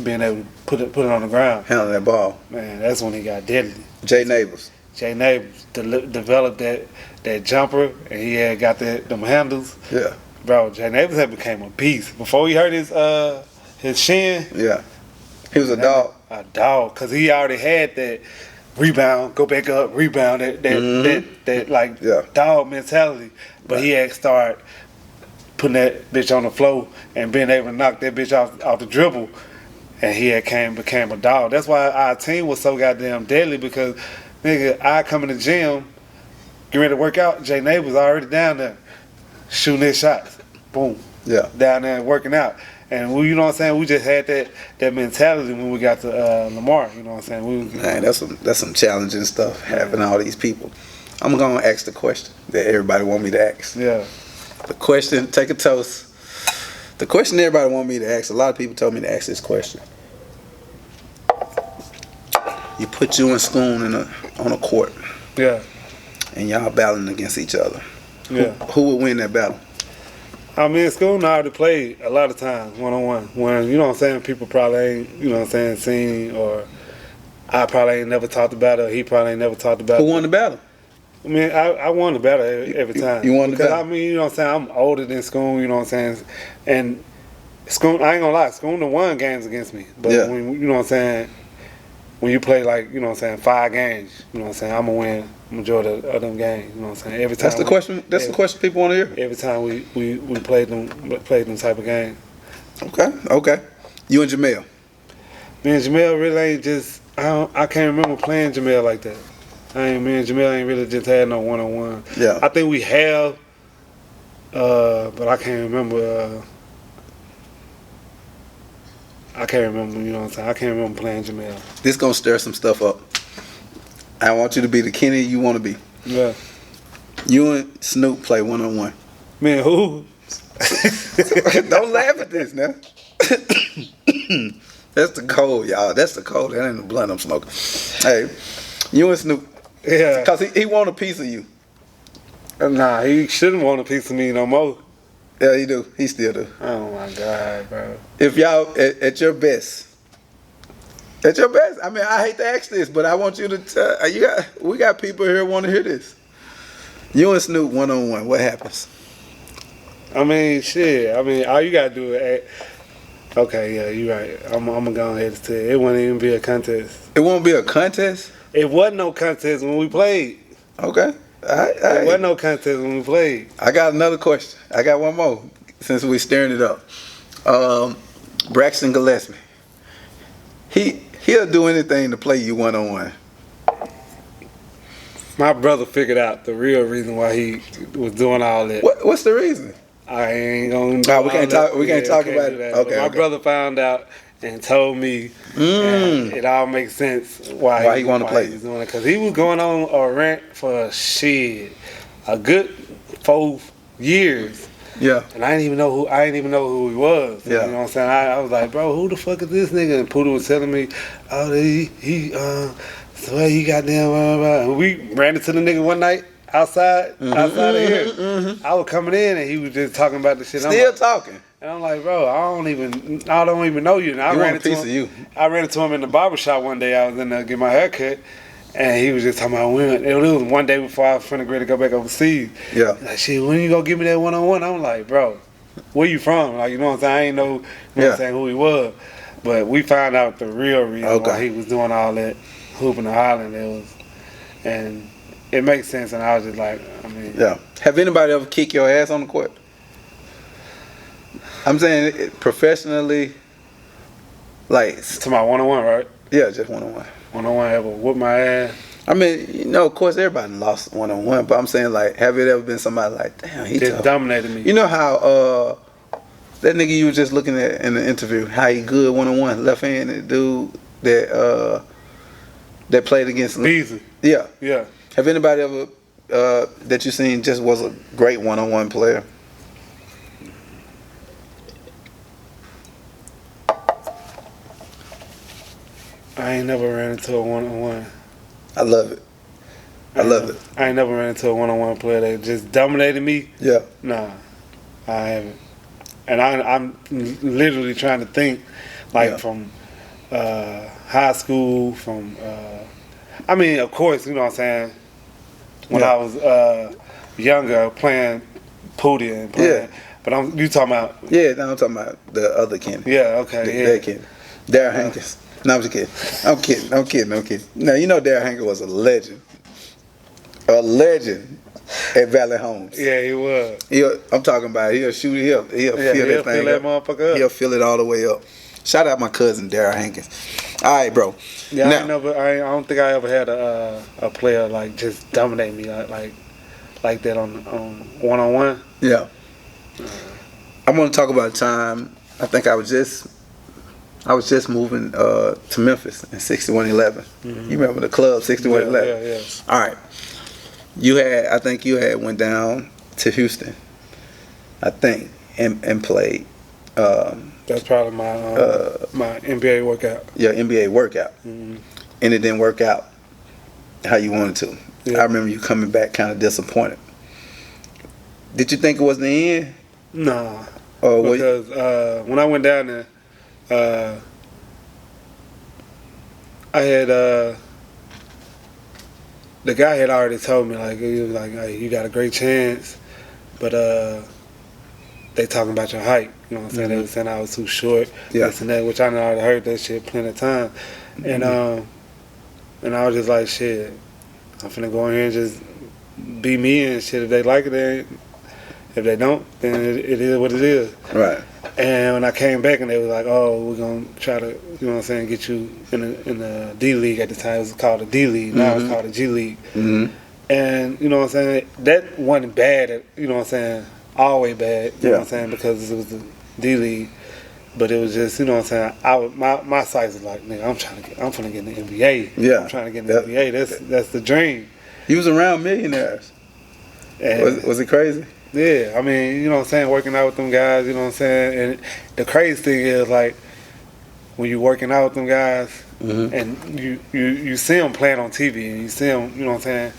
being able to put it on the ground.
Handle that ball.
Man, that's when he got deadly.
Jay Neighbors
developed that jumper, and he had got them handles. Yeah. Bro, Jay Neighbors had became a beast. Before he hurt his shin.
Yeah. He was a dog.
A dog, because he already had that rebound, go back up, rebound, that dog mentality. But he had started putting that bitch on the floor and being able to knock that bitch off the dribble. And he had became a dog. That's why our team was so goddamn deadly, because nigga, I come in the gym, get ready to work out, Jay Neighbors already down there shooting his shots. Boom. Yeah. Down there working out. And we, we just had that mentality when we got to Lamar,
Man, that's some challenging stuff, having all these people. I'm gonna ask the question that everybody want me to ask. Yeah. The question, take a toast. The question everybody want me to ask, a lot of people told me to ask this question. You put you and Schoon on a court.
Yeah.
And y'all battling against each other.
Yeah.
Who would win that battle?
I mean, Schoon and I already played a lot of times one-on-one. When, you know what I'm saying, people probably ain't, you know what I'm saying, seen, or I probably ain't never talked about it, or he probably ain't never talked about it.
Who won the battle?
I mean, I won the battle every time.
You won the battle?
I mean, you know what I'm saying, I'm older than Schoon, you know what I'm saying, and Schoon, I ain't gonna lie, Schoon done won games against me. But when, you know what I'm saying, when you play like, you know what I'm saying, 5 games, you know what I'm saying, I'm gonna win majority of them games, you know what I'm saying. Every time
the question. That's the question people want to hear.
Every time we played them type of games.
Okay. You and Jamel.
Me and Jamel really ain't just. I can't remember playing Jamel like that. Me and Jamel ain't really just had no one-on-one.
Yeah.
I think we have, but I can't remember. I can't remember. You know what I'm saying. I can't remember playing Jamel.
This gonna stir some stuff up. I want you to be the Kenny you want to be.
Yeah.
You and Snoop play one-on-one.
Man, who?
Don't laugh at this now. That's the cold, y'all. That's the cold. That ain't the blunt I'm smoking. Hey, you and Snoop.
Yeah.
Because he want a piece of you.
Nah, he shouldn't want a piece of me no more.
Yeah, he do. He still do.
Oh, my God, bro.
If y'all, at your best. At your best. I mean, I hate to ask this, but I want you to tell. We got people here who want to hear this. You and Snoop one-on-one. What happens?
I mean, shit. I mean, all you got to do is... Okay, yeah, you're right. I'm going to go ahead and tell you. It wouldn't even be a contest.
It won't be a contest?
It wasn't no contest when we played.
Okay.
It wasn't no contest when we played.
I got another question. I got one more since we stirring it up. Braxton Gillespie. He'll do anything to play you one-on-one.
My brother figured out the real reason why he was doing all that.
What's the reason?
I ain't gonna.
No, we can't talk. We can't talk about it. Okay.
My brother found out and told me. And it all makes sense why
he want to play.
He was doing it, because he was going on a rant for a good 4 years.
Yeah.
And I didn't even know who he was.
Yeah.
You know what I'm saying? I was like, bro, who the fuck is this nigga? And Poodle was telling me, oh, he goddamn. And we ran into the nigga one night. Outside of here. I was coming in and he was just talking about the shit.
Still talking.
And I'm like, bro, I don't even know you. And I ran into him. I ran into him in the barbershop one day. I was in there getting my hair cut. And he was just talking about when. It was one day before I was finna ready to go back overseas.
Yeah.
Like, shit, when you gonna give me that one-on-one? I'm like, bro, where you from? Like, you know what I'm saying? I ain't know, you know what I'm saying, who he was. But we found out the real reason why he was doing all that hooping and hollering. And it makes sense, and I was just like, I mean...
Yeah. Have anybody ever kicked your ass on the court? I'm saying professionally, like...
To my one-on-one, right?
Yeah, just one-on-one.
One-on-one ever whooped my ass?
I mean, you know, of course, everybody lost one-on-one, but I'm saying, like, have it ever been somebody like, damn, he
just dominated me?
You know how that nigga you was just looking at in the interview, how he good one-on-one, left-handed dude that played against...
Beasley.
Yeah.
Yeah.
Have anybody ever that you seen just was a great one-on-one player?
I ain't never ran into a one-on-one.
I love it. I love it.
I ain't never ran into a one-on-one player that just dominated me.
Yeah.
Nah, I haven't. And I'm literally trying to think, like, from high school, from... I mean, of course, you know what I'm saying, when I was younger, playing Pootie and playing... But you talking about...
Yeah, no, I'm talking about the other Kenny.
Yeah, okay,
That Kenny. Darryl Hankins. No, I'm just kidding. I'm kidding. Now, you know Darryl Hankins was a legend. A legend at Valley Homes.
Yeah, he was.
I'm talking about he'll shoot it. He'll fill that thing
that motherfucker up.
He'll fill it all the way up. Shout out my cousin Darryl Hankins. All right, bro.
Yeah, now, I don't think I ever had a player like just dominate me like that on one-on-one.
Yeah. I want to talk about a time. I think I was just moving to Memphis in 6111. You remember the club 6111?
Yeah.
All right. I think you had went down to Houston, I think, and played.
That's probably my NBA workout.
Yeah, NBA workout. and it didn't work out how you wanted to.
Yeah.
I remember you coming back kind of disappointed. Did you think it was the end?
Nah.
Or
Because when I went down there, I had the guy had already told me, like, he was like, hey, you got a great chance, but they talking about your height. You know what I'm saying? They was saying I was too short, this and that, which I know already heard that shit plenty of times. And I was just like, shit, I'm finna go in here and just be me and shit. If they like it, they if they don't, then it is what it is.
Right.
And when I came back and they was like, oh, we're going to try to, you know what I'm saying, get you in the D League at the time. It was called the D League. Now it's called the G League. And, you know what I'm saying, that wasn't bad, you know what I'm saying, always bad, you know what I'm saying, because it was the D League. But it was just, you know what I'm saying, my size was like, nigga, I'm finna get in the NBA.
Yeah.
I'm trying to get in the NBA. That's the dream.
You was around millionaires.
And
was it crazy?
Yeah, I mean, you know what I'm saying, working out with them guys, you know what I'm saying, and the crazy thing is, like, when you're working out with them guys, and you see them playing on TV, and you see them, you know what I'm saying,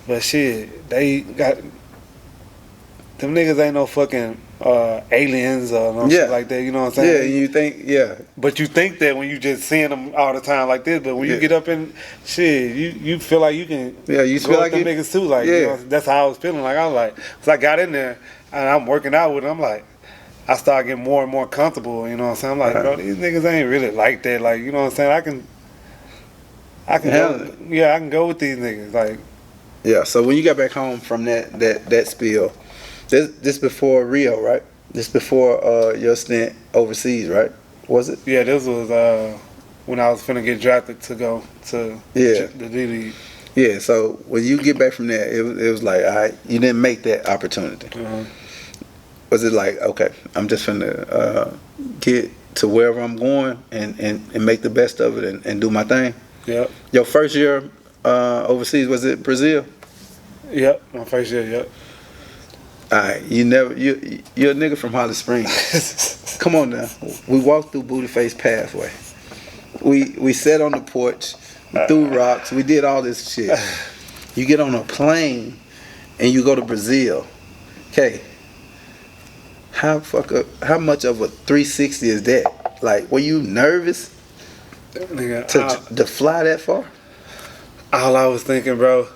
but shit, they got, them niggas ain't no fucking aliens or no shit like that, you know what I'm saying?
Yeah, you think,
But you think that when you just seeing them all the time like this, but when you get up in shit, you feel like you can
you
go
feel
with
like
them niggas too. Like, you know, that's how I was feeling. Like, I was like, cause I got in there and I'm working out with them. I'm like, I started getting more and more comfortable, you know what I'm saying? I'm like, bro, these niggas ain't really like that. Like, you know what I'm saying? I can go, I can go with these niggas. Like,
yeah. So when you got back home from that spiel, this before Rio, right? This before your stint overseas, right? Was it?
Yeah, this was when I was finna get drafted to go to the D League.
Yeah, so when you get back from there, it was like, all right, you didn't make that opportunity. Was it like, okay, I'm just finna get to wherever I'm going and make the best of it and do my thing?
Yep.
Your first year overseas, was it Brazil?
Yep, my first year, yep.
Alright, you're a nigga from Holly Springs. Come on now. We walked through Bootyface Pathway. We sat on the porch, we threw rocks, we did all this shit. You get on a plane and you go to Brazil. Okay. How much of a 360 is that? Like, were you nervous to fly that far?
All I was thinking, bro,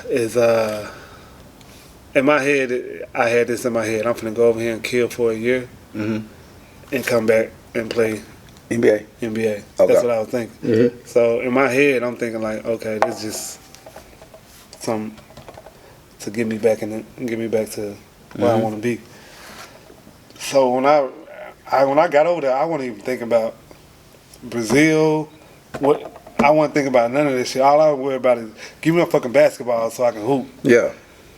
is in my head, I had this in my head. I'm finna go over here and kill for a year, and come back and play
NBA.
Okay. That's what I was thinking. So in my head, I'm thinking like, okay, this is just some to get me back to where I want to be. So when I got over there, I wasn't even thinking about Brazil. I wasn't thinking about none of this shit. All I was worried about is give me a fucking basketball so I can hoop.
Yeah.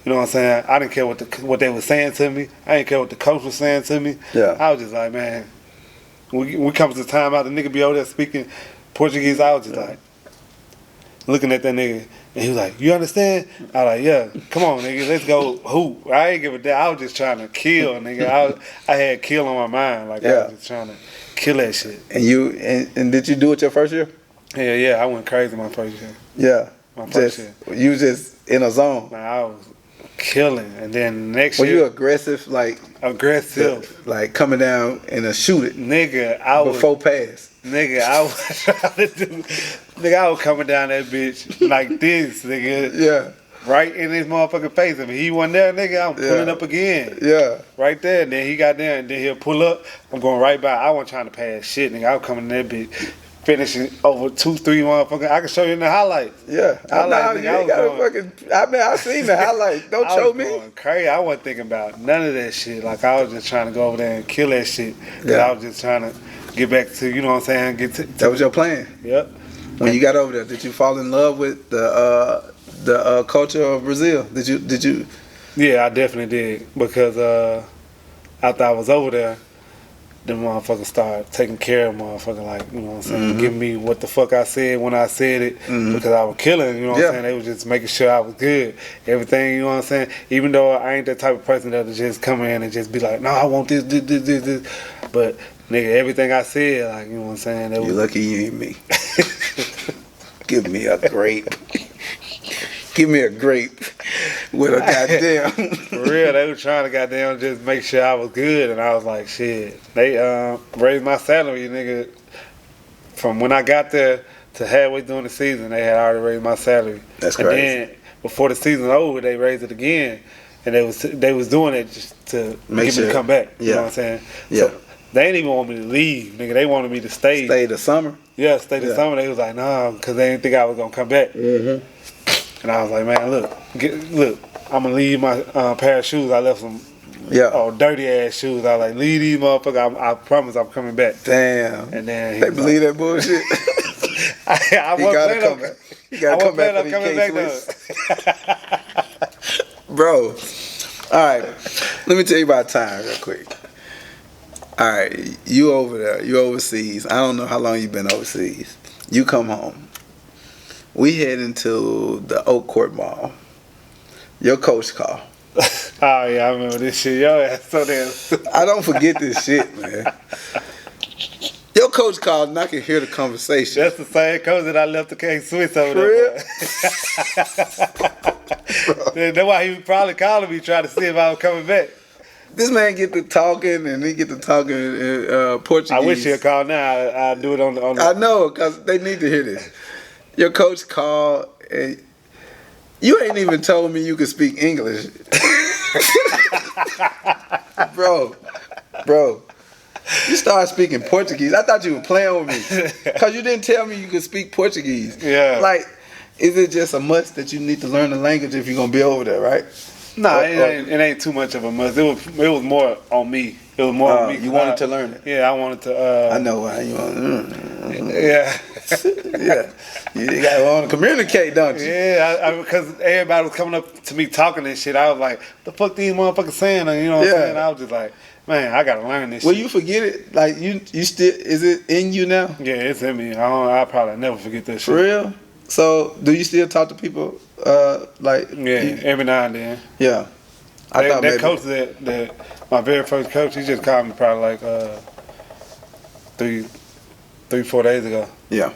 You know what I'm saying? I didn't care what they were saying to me. I didn't care what the coach was saying to me.
Yeah.
I was just like, man, when we come to the time out, the nigga be over there speaking Portuguese. I was just like looking at that nigga, and he was like, "You understand?" I was like, "Yeah, come on, nigga, let's go hoop." I ain't give a damn. I was just trying to kill, nigga. I had kill on my mind. Like, I was just trying to kill that shit.
And did you do it your first year?
Hell yeah, I went crazy my first year.
Yeah.
My first year.
You was just in a zone.
Like, I was killing, and then next year.
Were you aggressive? Like coming down and shoot it?
Nigga, I was.
Before pass.
Nigga, I was trying to do. Nigga, I was coming down that bitch like this, nigga.
Yeah.
Right in his motherfucking face. If he wasn't there, nigga, I'm pulling up again.
Yeah.
Right there. And then he got there, and then he'll pull up. I'm going right by. I wasn't trying to pass shit, nigga. I was coming in that bitch, finishing over 2-3 motherfuckers. I can show you in the highlights.
Yeah. I seen the highlights. Don't show me.
Going crazy. I wasn't thinking about none of that shit. Like, I was just trying to go over there and kill that shit. Because I was just trying to get back to, you know what I'm saying?
That was your plan?
Yep.
When you got over there, did you fall in love with the culture of Brazil? Did you?
Yeah, I definitely did. Because after I was over there, the motherfuckers started taking care of motherfucker, like, you know what I'm saying, giving me what the fuck I said when I said it, because I was killing, you know what I'm saying, they was just making sure I was good, everything, you know what I'm saying, even though I ain't that type of person that'll just come in and just be like, no, I want this, but, nigga, everything I said, like, you know what I'm saying,
you lucky you ain't me. Give me a grape. Give me a grape with a goddamn.
For real, they were trying to goddamn just make sure I was good, and I was like, shit. They raised my salary, nigga, from when I got there to halfway during the season. They had already raised my salary.
That's crazy.
And then before the season over, they raised it again, and they was doing it just to
Make
get
sure.
me to come back.
Yeah.
You know what I'm saying?
Yeah.
So they didn't even want me to leave, nigga. They wanted me to stay.
Stay the summer.
Yeah, stay the summer. They was like, nah, because they didn't think I was gonna come back.
Mm-hmm.
And I was like, man, look, I'm gonna leave my pair of shoes. I left some dirty ass shoes. I was like, leave these motherfuckers. I promise I'm coming back.
Damn.
And then
they believe that bullshit.
I
he gotta come back. He gotta come back for these K-Swiss. Bro. All right. Let me tell you about time real quick. All right. You over there. You overseas. I don't know how long you been overseas. You come home. We head into the Oak Court Mall. Your coach call.
Oh yeah, I remember this shit. Yo, that's so damn.
I don't forget this shit, man. Your coach called and I can hear the conversation.
That's the same coach that I left the K-Swiss over there. That's why he was probably calling me trying to see if I was coming back.
This man get to talking and he get to talking in Portuguese.
I wish he'd call now. I'd do it on the.
I know, because they need to hear this. Your coach called and you ain't even told me you could speak English. Bro. You started speaking Portuguese. I thought you were playing with me. Because you didn't tell me you could speak Portuguese.
Yeah.
Like, is it just a must that you need to learn the language if you're going to be over there, right?
No, it ain't too much of a must. It was more on me. It was more on me.
You wanted to learn it?
Yeah, I wanted to.
I know why you want
Yeah.
Yeah. You got to want to communicate, don't you?
Yeah, because everybody was coming up to me talking and shit. I was like, the fuck these motherfuckers saying? You know what I'm saying? I was just like, man, I got to learn this shit.
Will you forget it? Like, you still, is it in you now?
Yeah, it's in me. I'll probably never forget that shit.
For real? So, do you still talk to people?
Every now and then.
Yeah. I thought
that coach that my very first coach, he just called me probably like 3-4 days ago.
Yeah.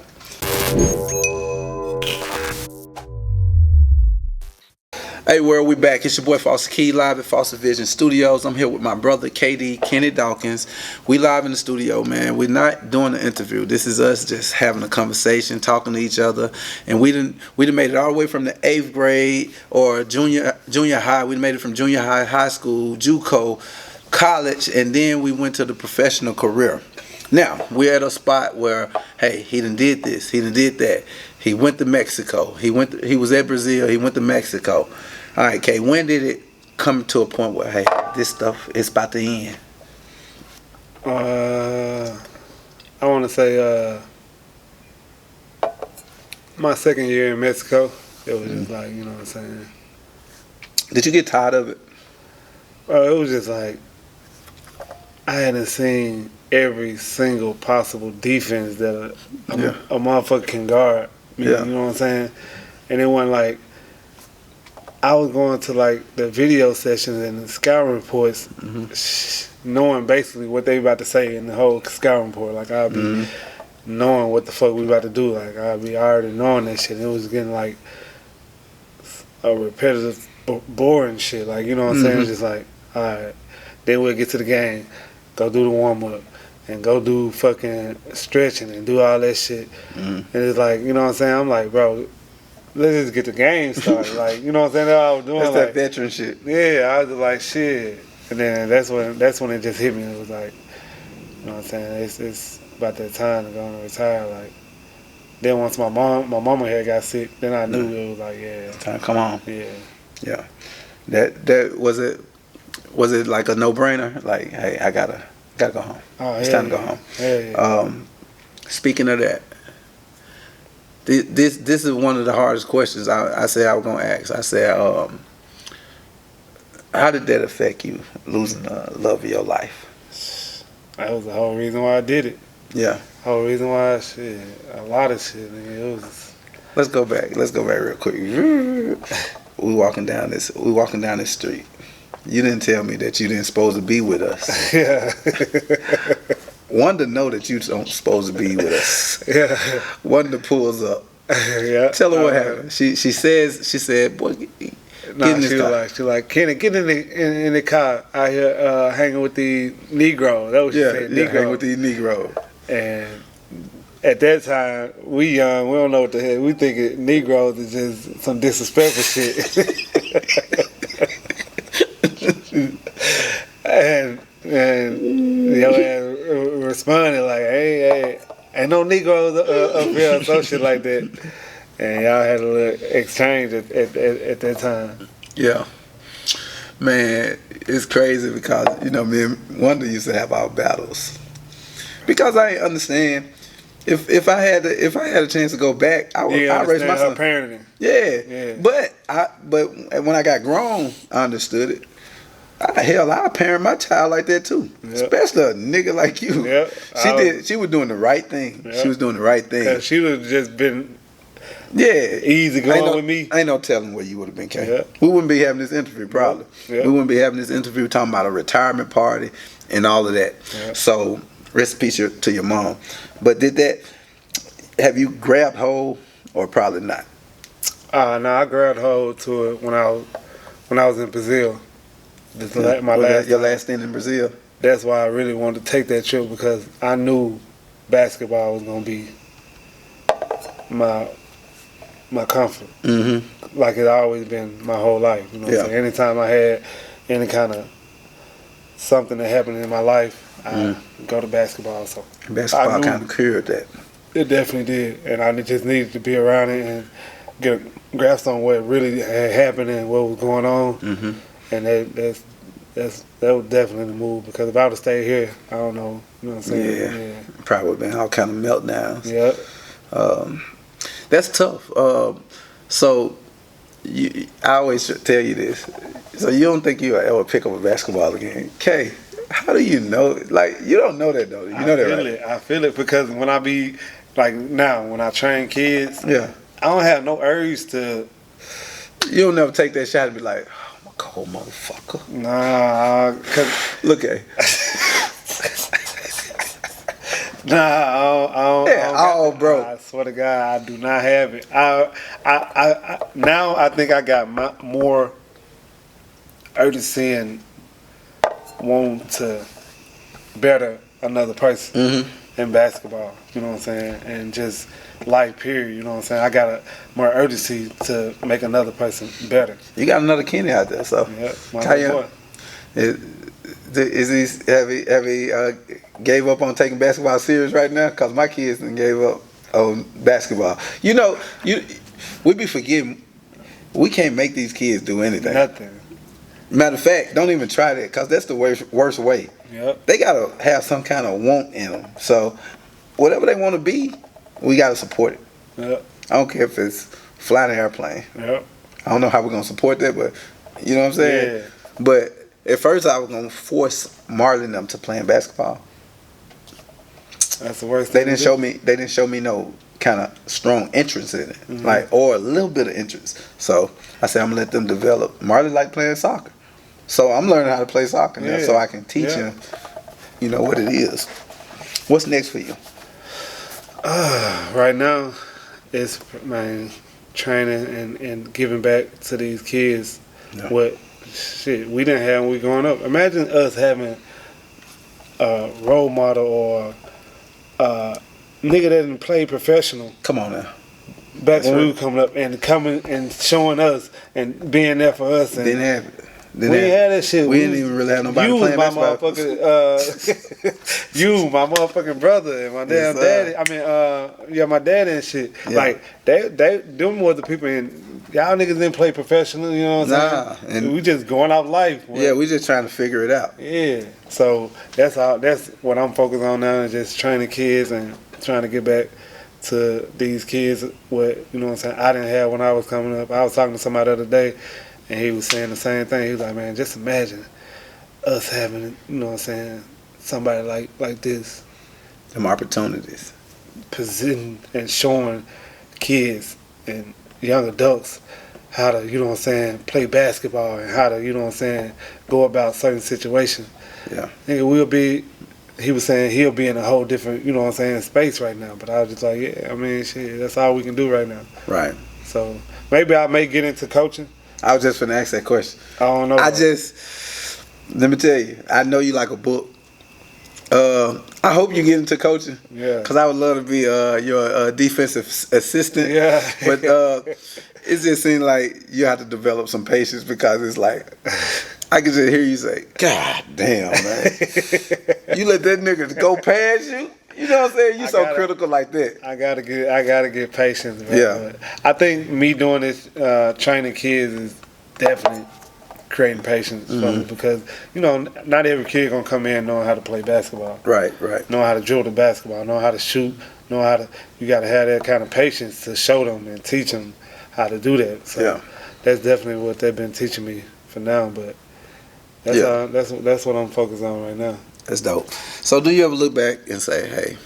Hey, world, we back. It's your boy Fosta Key, live at Fosta Vision Studios. I'm here with my brother KD, Kenny Dawkins. We live in the studio, man. We're not doing an interview. This is us just having a conversation, talking to each other. And we done made it all the way from the 8th grade or junior high. We made it from junior high, high school, JUCO, college, and then we went to the professional career. Now, we're at a spot where, hey, he done did this, he done did that. He went to Mexico. He was at Brazil, he went to Mexico. All right, Kay, when did it come to a point where, hey, this stuff is about to end?
I want to say my second year in Mexico. It was just like, you know what I'm saying?
Did you get tired of it?
It was just like, I hadn't seen every single possible defense that a motherfucker can guard. You know what I'm saying? And it wasn't like, I was going to like the video sessions and the scouting reports, knowing basically what they about to say in the whole scouting report. Like I'd be knowing what the fuck we about to do. Like I'd be already knowing that shit. It was getting like a repetitive, boring shit. Like, you know what I'm saying? It's just like, all right, then we'll get to the game, go do the warm up, and go do fucking stretching and do all that shit. And it's like, you know what I'm saying? I'm like, bro, let's just get the game started. Like, you know what I'm saying? That's what I was doing.
That's
like,
that veteran shit.
Yeah, I was just like, shit. And then that's when it just hit me. It was like, you know what I'm saying? It's about that time to go and retire. Like, then once my mama had got sick, then I knew it was like, yeah,
time to come on.
Yeah.
That was it like a no brainer? Like, hey, I gotta go home. It's time to go home.
Yeah.
Speaking of that, this is one of the hardest questions I said I was gonna ask. I said, how did that affect you, losing the love of your life?
That was the whole reason why I did it.
Yeah.
Whole reason why a lot of shit. Nigga, it was.
Let's go back real quick. We walking down this street. You didn't tell me that you didn't supposed to be with us.
Yeah.
One to know that you don't supposed to be with us.
Yeah.
One that pulls up
Yeah.
Tell her what happened. She said, boy,
She like, Kenny, get in the car out here hanging with the Negroes. That was she said, Negro.
Hanging with these Negroes.
And at that time, we young, we don't know what the hell. We think Negroes is just some disrespectful shit. and your ass responded like, hey, ain't no Negroes up here or some shit like that. And y'all had a little exchange at that time.
Yeah. Man, it's crazy because, me and Wonder used to have our battles. Because I ain't understand. If I had a chance to go back, I would raise my son.
Parenting.
Yeah. But when I got grown, I understood it. I parent my child like that too. Yep. Especially a nigga like you. Yep. She was doing the right thing. Yep. She was doing the right thing.
She would have just been
easy
going with me.
Ain't no telling where you would have been, Kay.
Yep.
We wouldn't be having this interview probably. Yep. We wouldn't be having this interview talking about a retirement party and all of that. Yep. So rest in peace to your mom. But have you grabbed hold or probably not?
No, I grabbed hold to it when I was in Brazil.
Your last stint in Brazil.
That's why I really wanted to take that trip because I knew basketball was gonna be my comfort. Mm-hmm. Like it's always been my whole life. You know what I'm saying? Anytime I had any kind of something that happened in my life, I go to basketball. So
basketball kind of cured that.
It definitely did, and I just needed to be around it and get a grasp on what really had happened and what was going on. Mm-hmm. And that was definitely the move because if I would have stayed here, I don't know. You know what I'm saying?
Yeah. Probably would have been all kind of meltdowns.
Yeah.
That's tough. So I always tell you this. So you don't think you'll ever pick up a basketball again? Kay, how do you know? Like, you don't know that, though. You know that, right?
I feel it because when I be, like now, when I train kids, I don't have no urge to.
You don't never take that shot and be like, oh, I'm a cold motherfucker.
Nah,
look at
Nah, I don't
bro.
I swear to God, I do not have it. I now I think I got more urgency and want to better another person in basketball. You know what I'm saying? And just life, period. You know what I'm saying? I got more urgency to make another person better.
You got another Kenny out there, so.
Yeah, my boy.
Have he gave up on taking basketball serious right now? Because my kids done gave up on basketball. We be forgetting. We can't make these kids do anything.
Nothing.
Matter of fact, don't even try that because that's the worst way.
Yep.
They gotta have some kind of want in them. So whatever they want to be, we gotta support it.
Yep.
I don't care if it's flying an airplane.
Yep.
I don't know how we're gonna support that, but you know what I'm saying.
Yeah.
But at first, I was gonna force Marlon and them to playing basketball.
That's the worst.
They didn't show me. They didn't show me no kind of strong interest in it, like or a little bit of interest. So I said I'm gonna let them develop. Marlon like playing soccer, so I'm learning how to play soccer now, so I can teach him. You know what it is. What's next for you?
Right now, it's training and giving back to these kids.
Yeah.
What shit we didn't have when we growing up. Imagine us having a role model or a nigga that didn't play professional.
Come on now.
Back when we were coming up and coming and showing us and being there for us. And
didn't have it.
We ain't had that shit.
We didn't even really have nobody playing basketball.
You, my motherfucking brother, and my damn daddy. I mean, my daddy and shit. Yeah. Like them were the people. Y'all niggas didn't play professional. You know what I'm saying? And we just going out life.
Yeah, we just trying to figure it out.
Yeah. So that's what I'm focused on now, is just training kids and trying to get back to these kids what you know what I'm saying I didn't have when I was coming up. I was talking to somebody the other day. And he was saying the same thing. He was like, man, just imagine us having, you know what I'm saying, somebody like this.
Them opportunities.
Position and showing kids and young adults how to, you know what I'm saying, play basketball and how to, you know what I'm saying, go about certain situations.
Yeah.
Nigga, we'll be he was saying he'll be in a whole different, you know what I'm saying, space right now. But I was just like, yeah, I mean, shit, that's all we can do right now.
Right.
So maybe I may get into coaching.
I was just finna ask that question.
I don't know.
Let me tell you, I know you like a book. I hope you get into coaching.
Yeah.
Because I would love to be your defensive assistant.
Yeah.
But it just seems like you have to develop some patience because it's like, I can just hear you say, God damn, man. You let that nigga go past you? You know what I'm saying? You so critical like that.
I gotta get patience, man.
Yeah.
But I think me doing this, training kids is definitely creating patience for me because, you know, not every kid gonna come in knowing how to play basketball.
Right.
Know how to drill the basketball, know how to shoot, you gotta have that kind of patience to show them and teach them how to do that. So that's definitely what they've been teaching me for now, but that's what I'm focused on right now.
That's dope. So do you ever look back and say, hey,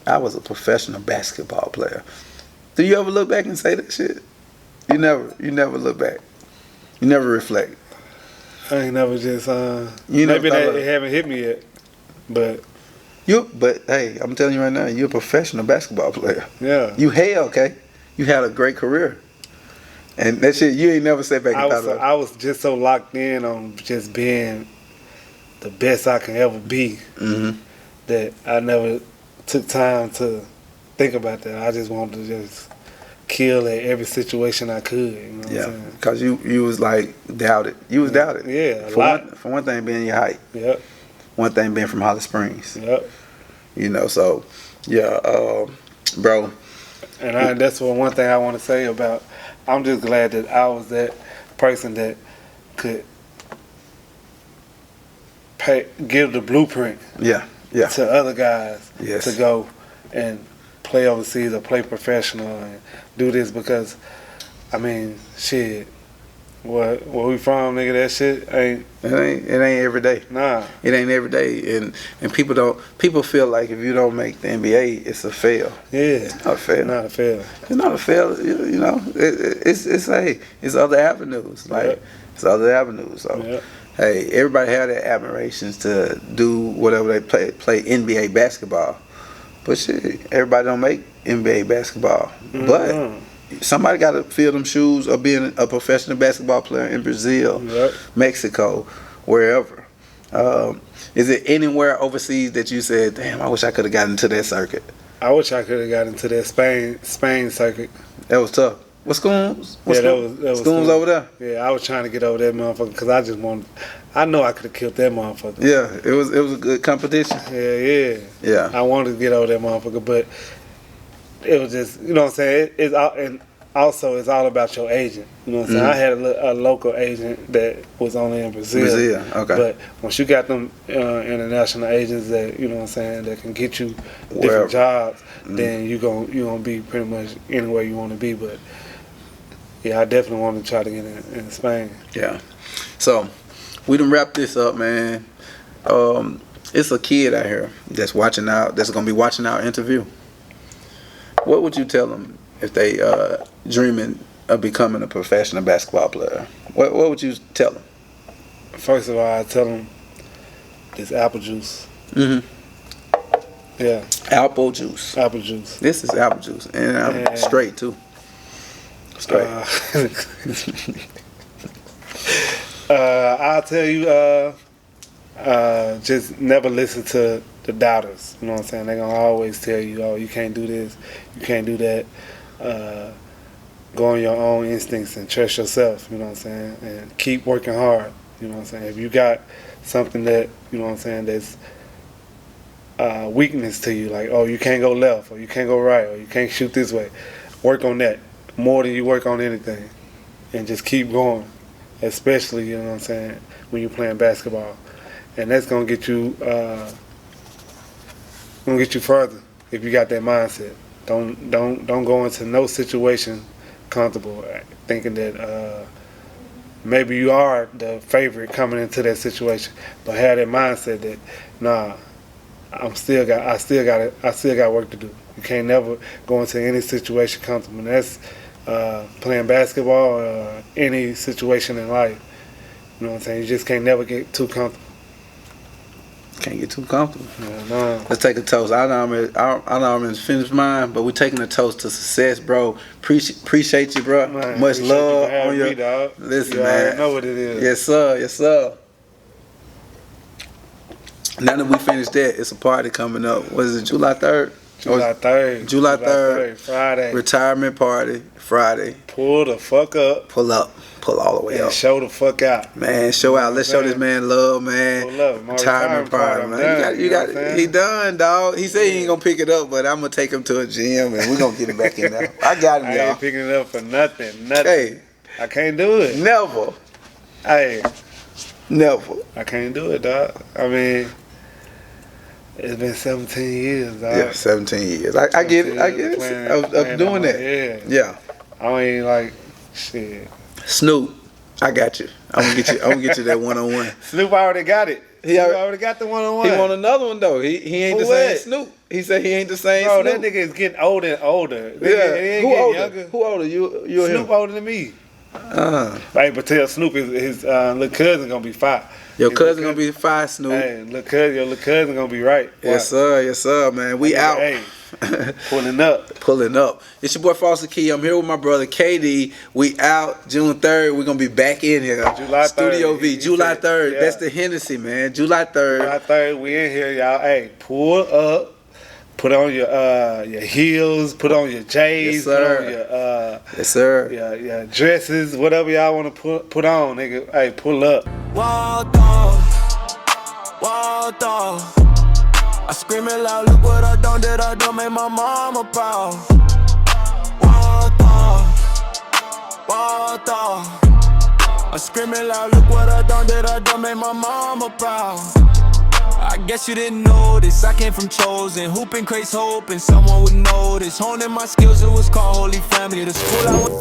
I was a professional basketball player? Do you ever look back and say that shit? You never look back. You never reflect.
I ain't never just maybe it haven't hit me yet. But
hey, I'm telling you right now, you're a professional basketball player.
Yeah.
You had a great career. And that shit you ain't never sat back and thought about.
I was just so locked in on just being the best I can ever be that I never took time to think about that. I just wanted to just kill at every situation I could. You know what I'm saying?
Because you was like doubted. You was doubted.
Yeah,
For one thing being your height.
Yep.
One thing being from Holly Springs.
Yep.
You know, so bro.
And that's one thing I want to say about. I'm just glad that I was that person that could give the blueprint to other guys to go and play overseas or play professional and do this because, I mean, shit, where we from, nigga, that shit ain't.
It ain't every day.
Nah.
It ain't every day, and people feel like if you don't make the NBA, it's a fail.
Yeah.
It's not a fail.
Not a fail.
It's not a fail. You know, it's other avenues. It's other avenues. So, hey, everybody have their admirations to do whatever they play NBA basketball, but shit, everybody don't make NBA basketball. But somebody got to fill them shoes of being a professional basketball player in Brazil, Mexico, wherever. Is it anywhere overseas that you said, damn, I wish I could have gotten into that circuit?
I wish I could have gotten into that Spain circuit.
That was tough. What schools?
That was
schools over there?
Yeah, I was trying to get over that motherfucker because I know I could have killed that motherfucker.
Yeah, it was a good competition.
Yeah. I wanted to get over that motherfucker, but it was just, you know what I'm saying? And also, it's all about your agent. You know what I'm saying? I had a local agent that was only in Brazil. Okay. But once you got them international agents that, you know what I'm saying, that can get you different jobs, then you gonna be pretty much anywhere you want to be. But yeah, I definitely want to try to get in Spain.
Yeah. So we done wrap this up, man. It's a kid out here that's gonna be watching our interview. What would you tell them if they dreaming of becoming a professional basketball player? What would you tell them?
First of all, I tell them this apple juice. Yeah.
Apple juice.
Apple juice.
This is apple juice, and I'm straight too. Straight.
I'll tell you, just never listen to the doubters. You know what I'm saying? They're going to always tell you, oh, you can't do this, you can't do that. Go on your own instincts and trust yourself, you know what I'm saying? And keep working hard, you know what I'm saying? If you got something that, you know what I'm saying, that's weakness to you, like, oh, you can't go left, or you can't go right, or you can't shoot this way, work on that more than you work on anything. And just keep going, especially, you know what I'm saying, when you're playing basketball. And that's going to get you further if you got that mindset. Don't go into no situation comfortable thinking that maybe you are the favorite coming into that situation, but have that mindset that nah, I still got work to do. You can't never go into any situation comfortable. And that's playing basketball or any situation in life. You know what I'm saying? You just can't never get too comfortable.
Can't get too comfortable.
Yeah, no.
Let's take a toast. I know I'm finished mine, but we're taking a toast to success, bro. Appreciate you, bro.
Man,
Much love
you
on your.
me, dog.
Listen,
you
man.
already know what it is.
Yes, sir. Yes, sir. Now that we finished that, it's a party coming up. What is it, July 3rd?
July 3rd.
July 3rd.
Friday.
Retirement party, Friday.
Pull the fuck up.
Pull up. Pull all the way
and
up.
Show the fuck out.
Man, show out. Let's show this man love, man.
Pull up. My
retirement party, man. You got he done, dog. He said he ain't gonna pick it up, but I'm gonna take him to a gym and we're gonna get it back in there. I got him,
I
y'all.
ain't picking it up for nothing.
Hey.
I can't do it.
Never.
Hey.
Never.
I can't do it, dog. I mean, it's been 17 years, dog.
Yeah, 17 years. I get it. I get it. Of doing that. Yeah.
I ain't like, shit.
Snoop, I got you. I'm gonna get you that one-on-one.
Snoop already got it. He already got the one-on-one.
He want another one though. He ain't the same Snoop. He said he ain't the same
Bro,
Snoop.
that nigga is getting older and older.
Yeah.
Who older? Younger.
Who older? You
Snoop
him?
older than me. Hey, but tell Snoop his little cousin gonna be fine.
Your cousin gonna be fine, Snoop.
Hey, your little cousin gonna be right.
Yes, sir, man. We out.
Hey, pulling up.
Pulling up. It's your boy Fosta Key. I'm here with my brother KD. We out June 3rd. We're gonna be back in here.
July 3rd.
Studio V. July 3rd.
Yeah.
That's the Hennessy, man. July 3rd.
July 3rd. We in here, y'all. Hey, pull up. Put on your heels. Put on your J's.
Yes, sir.
Put on your
yes, sir.
Your dresses. Whatever y'all want to put on, nigga. Hey, pull up.
Walked off. I scream it loud, look what I done make my mama proud. Walked off. I scream it loud, look what I done make my mama proud. I guess you didn't notice, I came from chosen. Hooping crates, hoping someone would notice. Honing my skills, it was called Holy Family. The school I went.